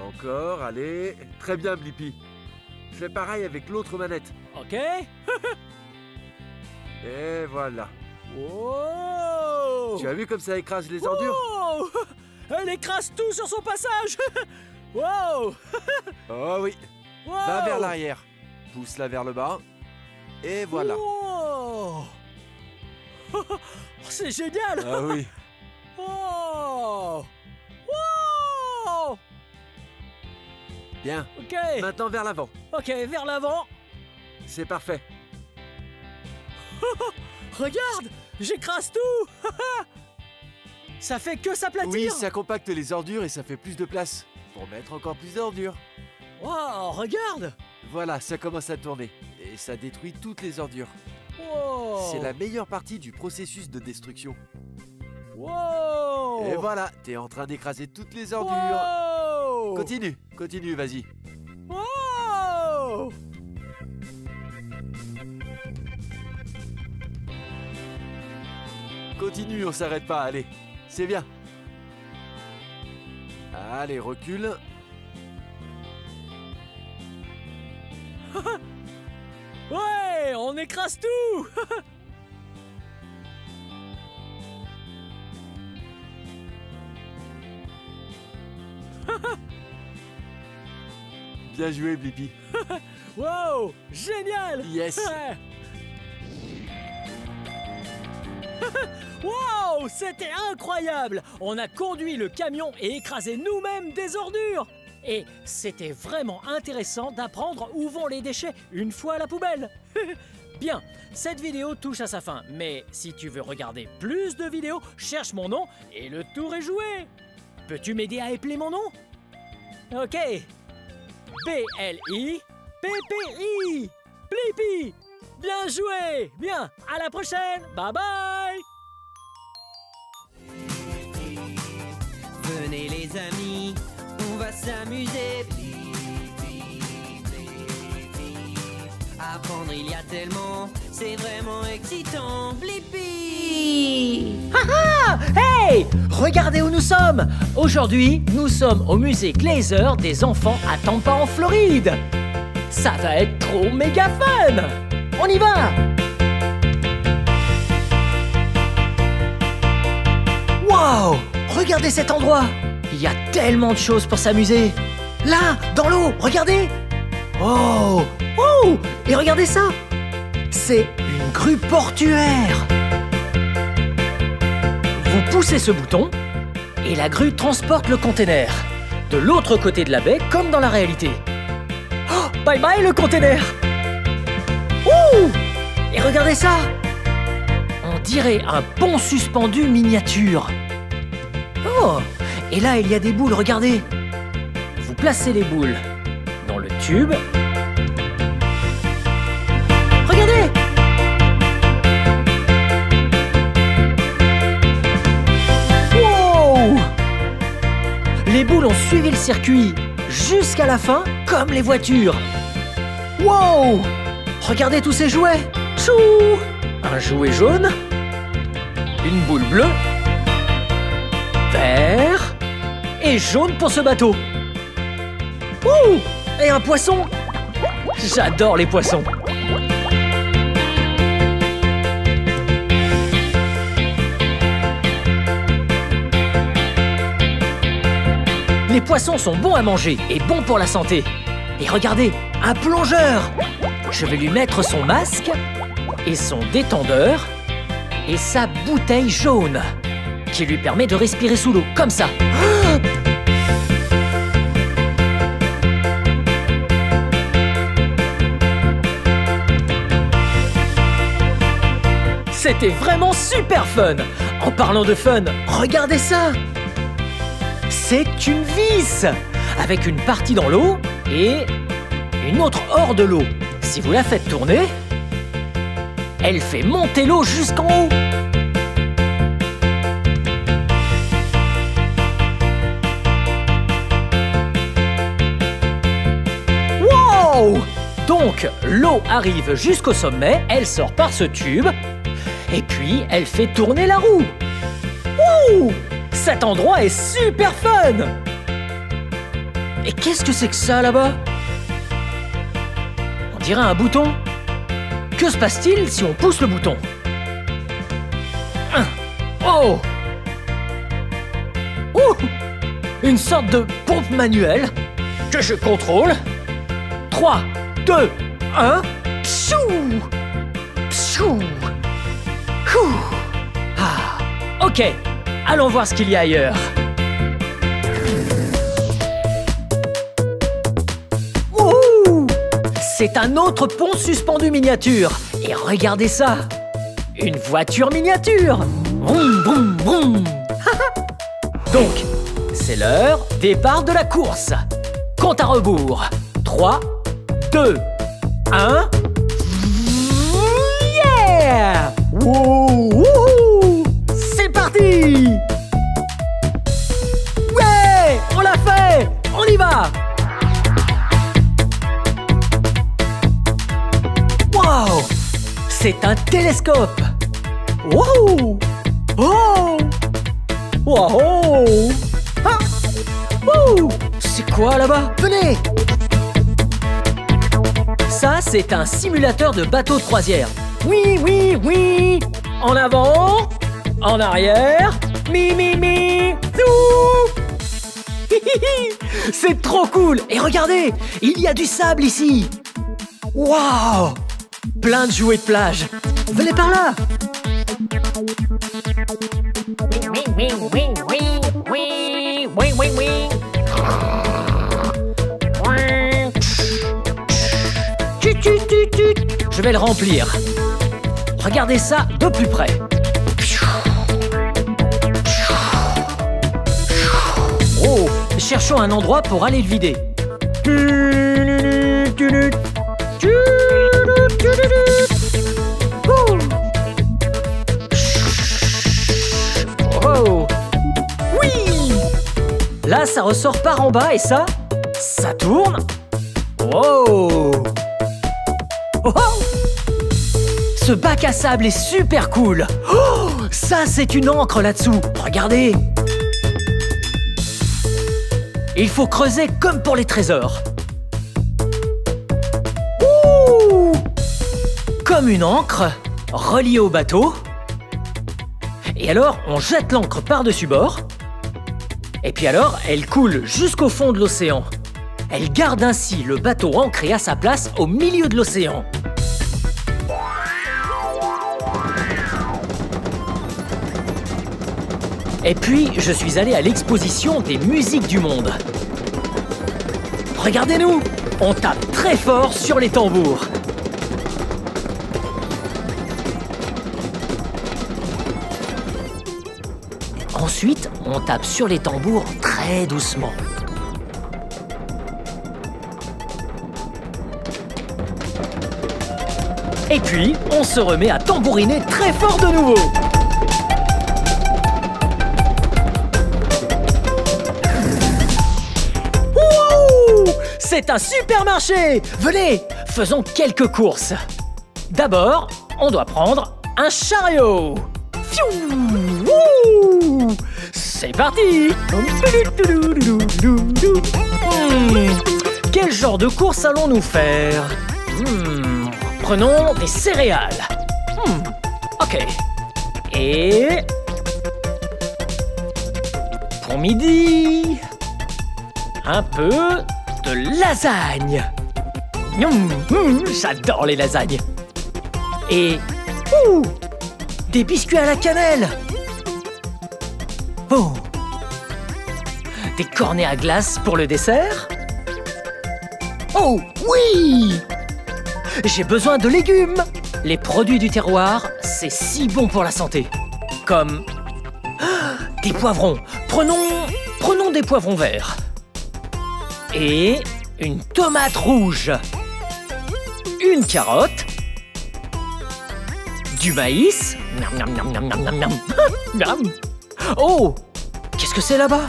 Encore, allez. Très bien, Blippi. Fais pareil avec l'autre manette. Ok. Et voilà. Wow! Tu as vu comme ça écrase les ordures? Wow! Elle écrase tout sur son passage! Wow! Oh oui. Wow! Va vers l'arrière. Pousse-la vers le bas. Et voilà. Wow! Oh, c'est génial! Ah oui. Oh! Wow! Bien. Ok! Maintenant vers l'avant. Ok, vers l'avant. C'est parfait. Regarde, j'écrase tout. Ça fait que s'aplatir. Oui, ça compacte les ordures et ça fait plus de place pour mettre encore plus d'ordures. Wow, regarde. Voilà, ça commence à tourner et ça détruit toutes les ordures. Wow. C'est la meilleure partie du processus de destruction. Wow. Et voilà, t'es en train d'écraser toutes les ordures. Wow. Continue, continue, vas-y. Wow. Continue, on s'arrête pas, allez. C'est bien. Allez, recule. Ouais, on écrase tout. Bien joué, Blippi. Wow, génial. Yes. Wow, c'était incroyable. On a conduit le camion et écrasé nous-mêmes des ordures. Et c'était vraiment intéressant d'apprendre où vont les déchets une fois à la poubelle. Bien, cette vidéo touche à sa fin, mais si tu veux regarder plus de vidéos, cherche mon nom et le tour est joué. Peux-tu m'aider à épeler mon nom? Ok. B-L-I-P-P-I. Blippi. Bien joué. Bien, à la prochaine. Bye bye. Venez les amis, on va s'amuser. Apprendre il y a tellement, c'est vraiment excitant. Blippi. Ah, hey, regardez où nous sommes. Aujourd'hui, nous sommes au musée Glazer des enfants à Tampa en Floride. Ça va être trop méga fun. On y va. Wow, regardez cet endroit. Il y a tellement de choses pour s'amuser. Là, dans l'eau, regardez. Oh, oh, et regardez ça. C'est une grue portuaire. Vous poussez ce bouton et la grue transporte le container de l'autre côté de la baie comme dans la réalité. Oh, bye bye le container. Ouh, et regardez ça. On dirait un pont suspendu miniature. Oh, et là il y a des boules, regardez. Vous placez les boules dans le tube. Regardez. Wow! Les boules ont suivi le circuit jusqu'à la fin, comme les voitures. Wow! Regardez tous ces jouets. Chou! Un jouet jaune, une boule bleue, vert et jaune pour ce bateau. Ouh! Et un poisson. J'adore les poissons. Les poissons sont bons à manger et bons pour la santé. Et regardez, un plongeur. Je vais lui mettre son masque et son détendeur et sa bouteille jaune qui lui permet de respirer sous l'eau, comme ça. C'était vraiment super fun. En parlant de fun, regardez ça. C'est une vis avec une partie dans l'eau et une autre hors de l'eau. Si vous la faites tourner, elle fait monter l'eau jusqu'en haut. Wow! Donc, l'eau arrive jusqu'au sommet, elle sort par ce tube, et puis elle fait tourner la roue. Wouh! Cet endroit est super fun! Et qu'est-ce que c'est que ça là-bas? On dirait un bouton. Que se passe-t-il si on pousse le bouton? Oh! Ouh! Une sorte de pompe manuelle que je contrôle. 3, 2, 1. Pshou! Pshou! Ouh. Ah, ok, allons voir ce qu'il y a ailleurs. Ouh! C'est un autre pont suspendu miniature. Et regardez ça. une voiture miniature. Vroom, vroom, vroom. Donc, c'est l'heure, départ de la course. Compte à rebours. 3, 2, 1. Yeah! Wouh, wouhou! C'est parti! Ouais! On l'a fait! On y va! Wow! C'est un télescope! Wow! Oh! Wow! Ah! Ouh! C'est quoi là-bas? Venez! Ça, c'est un simulateur de bateau de croisière. Oui, oui, oui! En avant, en arrière, mi, mi, mi! Ouh! C'est trop cool! Et regardez, il y a du sable ici! Waouh! Plein de jouets de plage! Venez par là! Oui, oui, oui, oui, oui, oui, oui, oui. Tut, tut, tut, tut. Je vais le remplir. Regardez ça de plus près. Oh, cherchons un endroit pour aller le vider. Oh. Oui. Là, ça ressort par en bas et ça tourne. Oh. Oh. Ce bac à sable est super cool. Oh, ça, c'est une encre là-dessous. Regardez. Il faut creuser comme pour les trésors. Ouh! Comme une encre reliée au bateau. Et alors, on jette l'encre par-dessus bord. Et puis alors, elle coule jusqu'au fond de l'océan. Elle garde ainsi le bateau ancré à sa place au milieu de l'océan. Et puis, je suis allé à l'exposition des musiques du monde. Regardez-nous, on tape très fort sur les tambours. Ensuite, on tape sur les tambours très doucement. Et puis, on se remet à tambouriner très fort de nouveau. Wouh! C'est un supermarché! Venez, faisons quelques courses. D'abord, on doit prendre un chariot. Fiou! Wouh! C'est parti! Quel genre de course allons-nous faire? Prenons des céréales. Ok. Et... pour midi... un peu de lasagne. J'adore les lasagnes. Et... des biscuits à la cannelle. Oh. Des cornets à glace pour le dessert. Oh, oui! J'ai besoin de légumes. Les produits du terroir, c'est si bon pour la santé. Comme... des poivrons. Prenons des poivrons verts. Et une tomate rouge. Une carotte. Du maïs. Oh, qu'est-ce que c'est là-bas?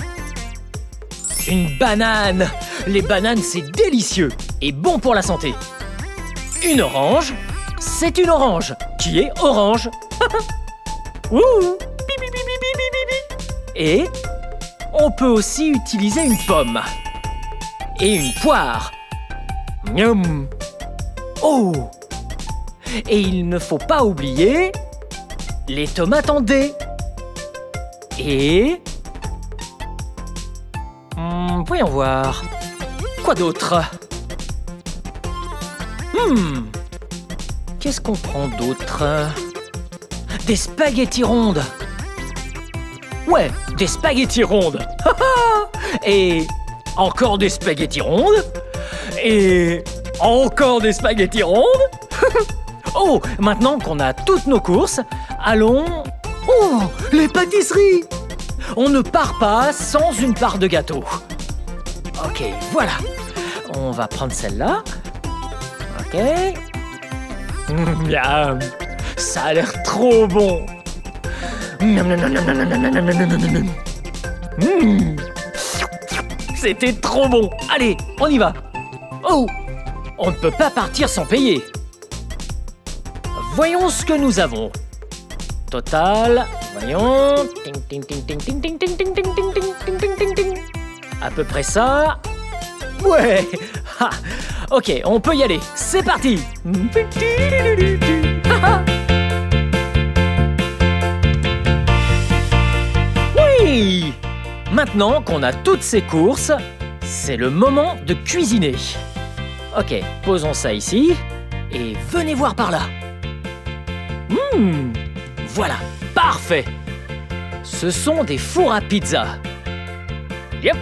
Une banane. Les bananes, c'est délicieux et bon pour la santé. Une orange, c'est une orange qui est orange. Ouh. Et on peut aussi utiliser une pomme et une poire. Miam. Oh. Et il ne faut pas oublier les tomates en dés. Et... voyons voir. Quoi d'autre? Qu'est-ce qu'on prend d'autre? Des spaghettis rondes. Ouais, des spaghettis rondes. Et encore des spaghettis rondes. Et encore des spaghettis rondes. Oh, maintenant qu'on a toutes nos courses, allons... Oh, les pâtisseries! On ne part pas sans une part de gâteau. Ok, voilà. On va prendre celle-là. Ok. Miam. Ça a l'air trop bon. C'était trop bon. Allez, on y va. Oh, on ne peut pas partir sans payer. Voyons ce que nous avons. Total, voyons. Ting, ting, ting, ting, ting, ting, ting, ting, ting, ting, ting, ting, ting, ting. À peu près ça. Ouais. Ha. Ok, on peut y aller. C'est parti. Oui. Maintenant qu'on a toutes ces courses, c'est le moment de cuisiner. Ok, posons ça ici. Et venez voir par là. Voilà, parfait. Ce sont des fours à pizza. Yep.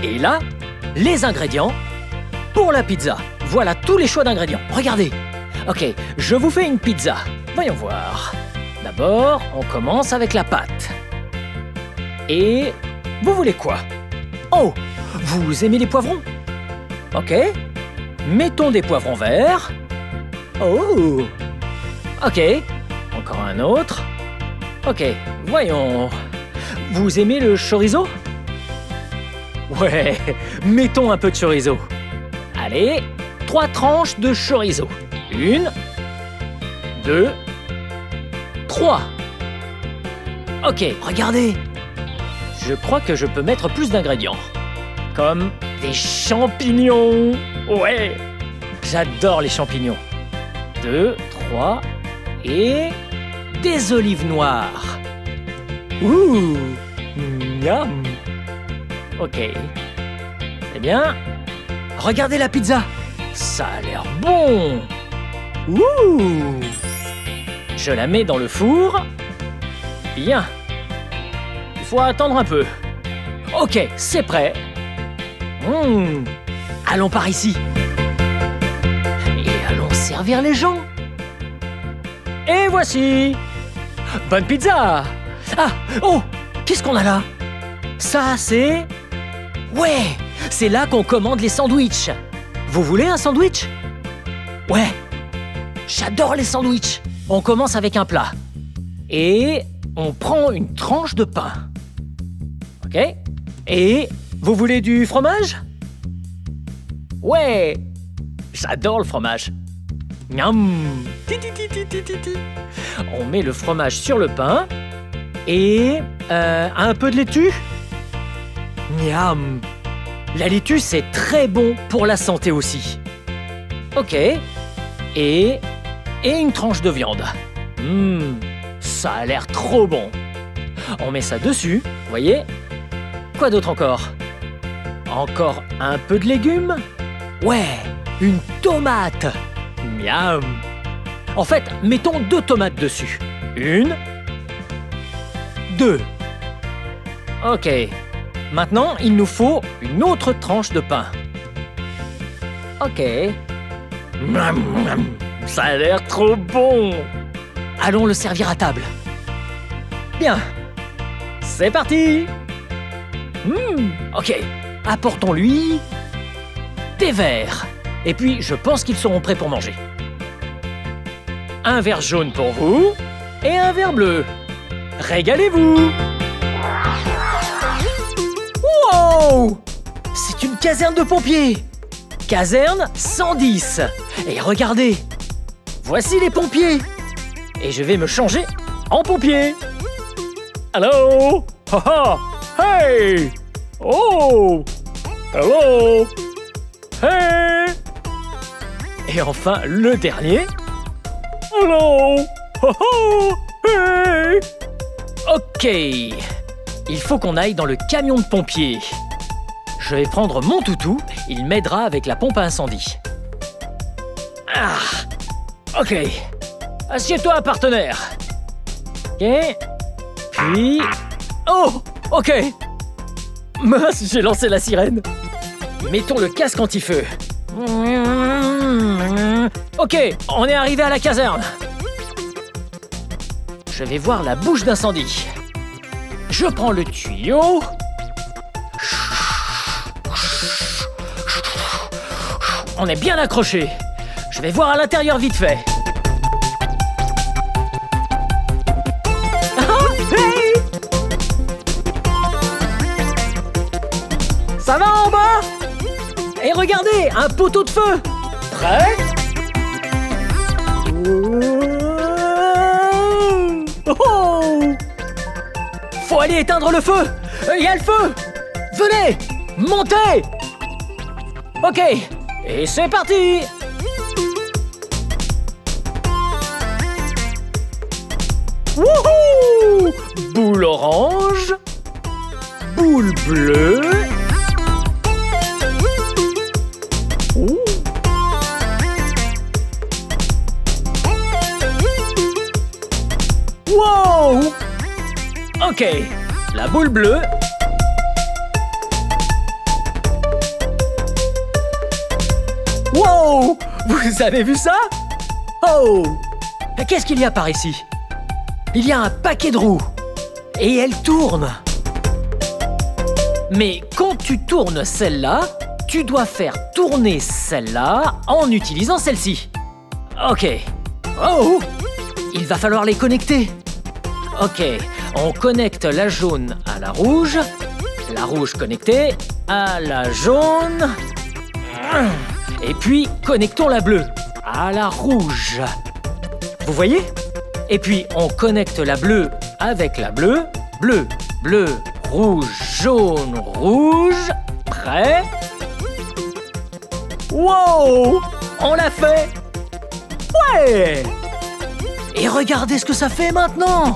Et là, les ingrédients pour la pizza. Voilà tous les choix d'ingrédients. Regardez. Ok, je vous fais une pizza. Voyons voir. D'abord, on commence avec la pâte. Et vous voulez quoi? Oh, vous aimez les poivrons? Ok. Mettons des poivrons verts. Oh. Ok. Encore un autre. Ok, voyons. Vous aimez le chorizo? Ouais, mettons un peu de chorizo. Allez, 3 tranches de chorizo. 1, 2, 3. Ok, regardez. Je crois que je peux mettre plus d'ingrédients. Comme des champignons. Ouais, j'adore les champignons. 2, 3 et des olives noires. Ouh, miam. Ok, c'est bien. Regardez la pizza. Ça a l'air bon. Ouh. Je la mets dans le four. Bien. Il faut attendre un peu. Ok, c'est prêt. Allons par ici. Et allons servir les gens. Et voici. Bonne pizza. Ah, oh, qu'est-ce qu'on a là? Ça, c'est... Ouais, c'est là qu'on commande les sandwichs. Vous voulez un sandwich? Ouais, j'adore les sandwichs. On commence avec un plat. Et on prend une tranche de pain. Ok? Et vous voulez du fromage? Ouais, j'adore le fromage. Miam. On met le fromage sur le pain. Et un peu de laitue? Miam. La laitue, c'est très bon pour la santé aussi. Ok. Et une tranche de viande. Ça a l'air trop bon. On met ça dessus, voyez? Quoi d'autre encore? Encore un peu de légumes? Ouais, une tomate. Miam. En fait, mettons 2 tomates dessus. 1, 2. Ok. Maintenant, il nous faut une autre tranche de pain. Ok. Ça a l'air trop bon. Allons le servir à table. Bien. C'est parti. Ok. Apportons-lui des verres. Et puis, je pense qu'ils seront prêts pour manger. Un verre jaune pour vous et un verre bleu. Régalez-vous. Wow! C'est une caserne de pompiers. Caserne 110. Et regardez, voici les pompiers. Et je vais me changer en pompier. Hello! Haha! Hey! Oh! Hello! Hey! Et enfin, le dernier. Hello! Haha! Hey! Ok. Il faut qu'on aille dans le camion de pompiers. Je vais prendre mon toutou. Il m'aidera avec la pompe à incendie. Ah! Ok. Assieds-toi, partenaire. Ok. Puis... Oh! Ok. Mince, j'ai lancé la sirène. Mettons le casque anti-feu. Ok, on est arrivé à la caserne. je vais voir la bouche d'incendie. Je prends le tuyau. On est bien accroché. Je vais voir à l'intérieur vite fait. Hey! Ça va en bas? Et regardez, un poteau de feu. Prêt? Oh! Faut aller éteindre le feu. Il y a le feu. Venez, montez. Ok, et c'est parti. Wouhou! Boule orange, boule bleue. Ouh. Wow! Ok, la boule bleue. Wow! Vous avez vu ça? Oh! Qu'est-ce qu'il y a par ici? Il y a un paquet de roues. Et elles tournent. Mais quand tu tournes celle-là, tu dois faire tourner celle-là en utilisant celle-ci. Ok. Oh! Il va falloir les connecter. Ok, on connecte la jaune à la rouge connectée à la jaune. Et puis, connectons la bleue à la rouge. Vous voyez? Et puis, on connecte la bleue avec la bleue. Bleu, bleu, rouge, jaune, rouge. Prêt? Wow! On l'a fait! Ouais! Et regardez ce que ça fait maintenant!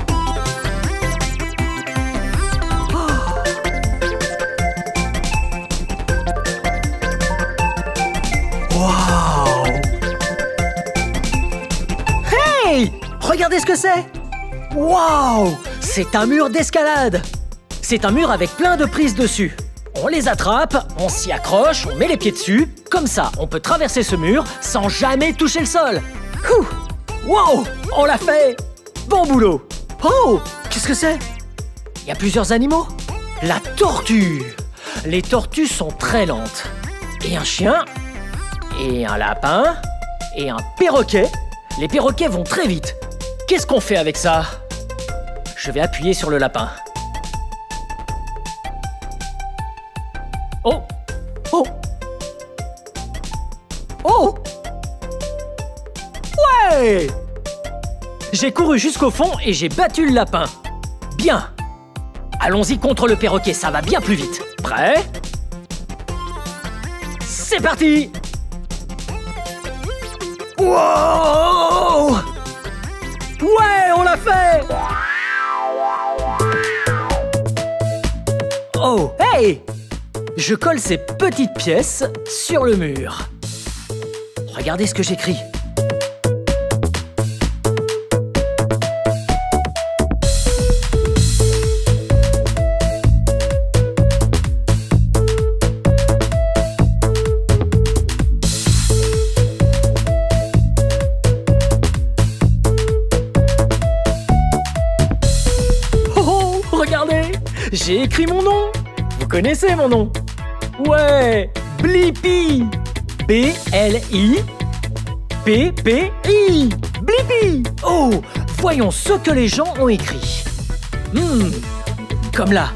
Wow! Hey! Regardez ce que c'est! Wow! C'est un mur d'escalade! C'est un mur avec plein de prises dessus. On les attrape, on s'y accroche, on met les pieds dessus. Comme ça, on peut traverser ce mur sans jamais toucher le sol. Ouh! Wow! On l'a fait! Bon boulot! Oh! Qu'est-ce que c'est? Il y a plusieurs animaux. La tortue! Les tortues sont très lentes. Et un chien, et un lapin, et un perroquet. Les perroquets vont très vite. Qu'est-ce qu'on fait avec ça? Je vais appuyer sur le lapin. Oh! Oh! Oh! Ouais! J'ai couru jusqu'au fond et j'ai battu le lapin. Bien! Allons-y contre le perroquet, ça va bien plus vite. Prêt? C'est parti! Wow! Ouais, on l'a fait! Oh, hey! Je colle ces petites pièces sur le mur. Regardez ce que j'écris. Oh, regardez! J'ai écrit mon nom. Vous connaissez mon nom? Ouais, Blippi. B-L-I-P-P-I. Blippi. Oh, voyons ce que les gens ont écrit. Comme là.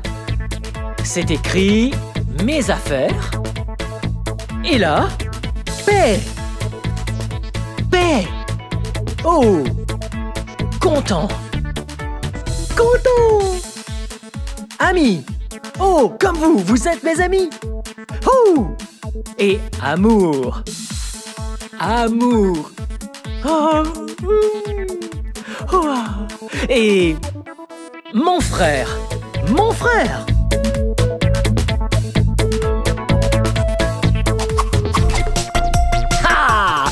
C'est écrit mes affaires. Et là, paix. Paix. Oh, content. Content. Amis. Oh, comme vous, vous êtes mes amis. Oh! Et amour. Amour. Oh. Oh. Et mon frère. Mon frère. Ha!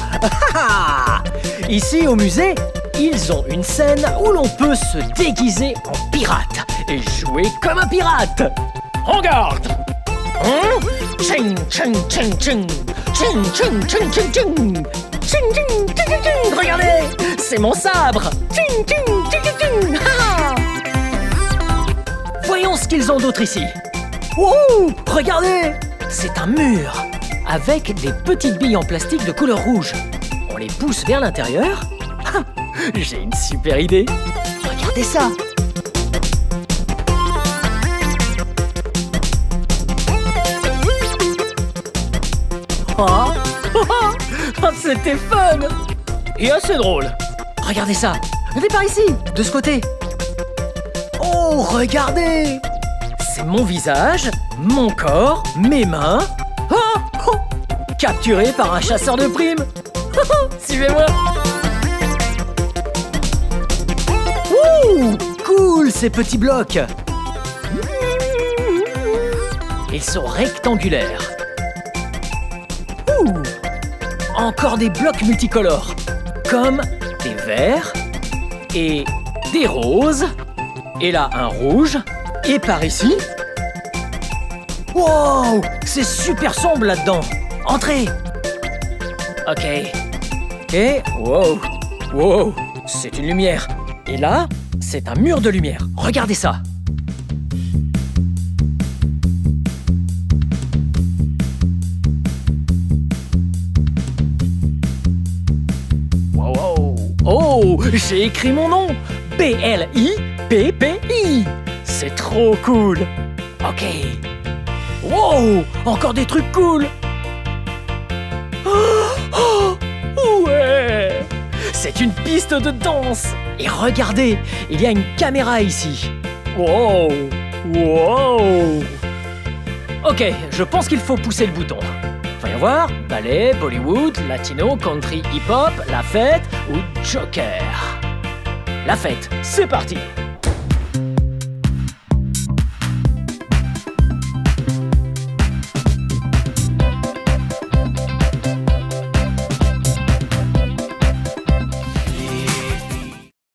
Ha! Ici au musée, ils ont une scène où l'on peut se déguiser en pirate et jouer comme un pirate. En garde! Ching, ching, ching, ching. Ching, ching, ching, ching, ching. Ching, ching, ching, ching, ching. Regardez, c'est mon sabre. Ching, ching, ching, ching, ching. Voyons ce qu'ils ont d'autre ici. Oh, regardez! C'est un mur avec des petites billes en plastique de couleur rouge. On les pousse vers l'intérieur. Ah, j'ai une super idée. Regardez ça. Oh, c'était fun et assez drôle. Regardez ça. Venez par ici, de ce côté. Oh, regardez. C'est mon visage, mon corps, mes mains. Oh, oh, capturé par un chasseur de primes. Suivez-moi. Ouh, cool ces petits blocs. Ils sont rectangulaires. Ouh, encore des blocs multicolores, comme des verts et des roses. Et là, un rouge. Et par ici... Wow, c'est super sombre là-dedans. Entrez. Ok. Ok, wow. Wow, c'est une lumière. Et là, c'est un mur de lumière. Regardez ça. Wow. Oh, j'ai écrit mon nom. B-L-I-P-P-I. C'est trop cool. Ok. Wow, encore des trucs cool. Oh, ouais. C'est une piste de danse. Et regardez, il y a une caméra ici. Wow. Wow. Ok, je pense qu'il faut pousser le bouton. Voyons voir. Ballet, Bollywood, Latino, Country, Hip-Hop, la fête ou Joker. La fête, c'est parti.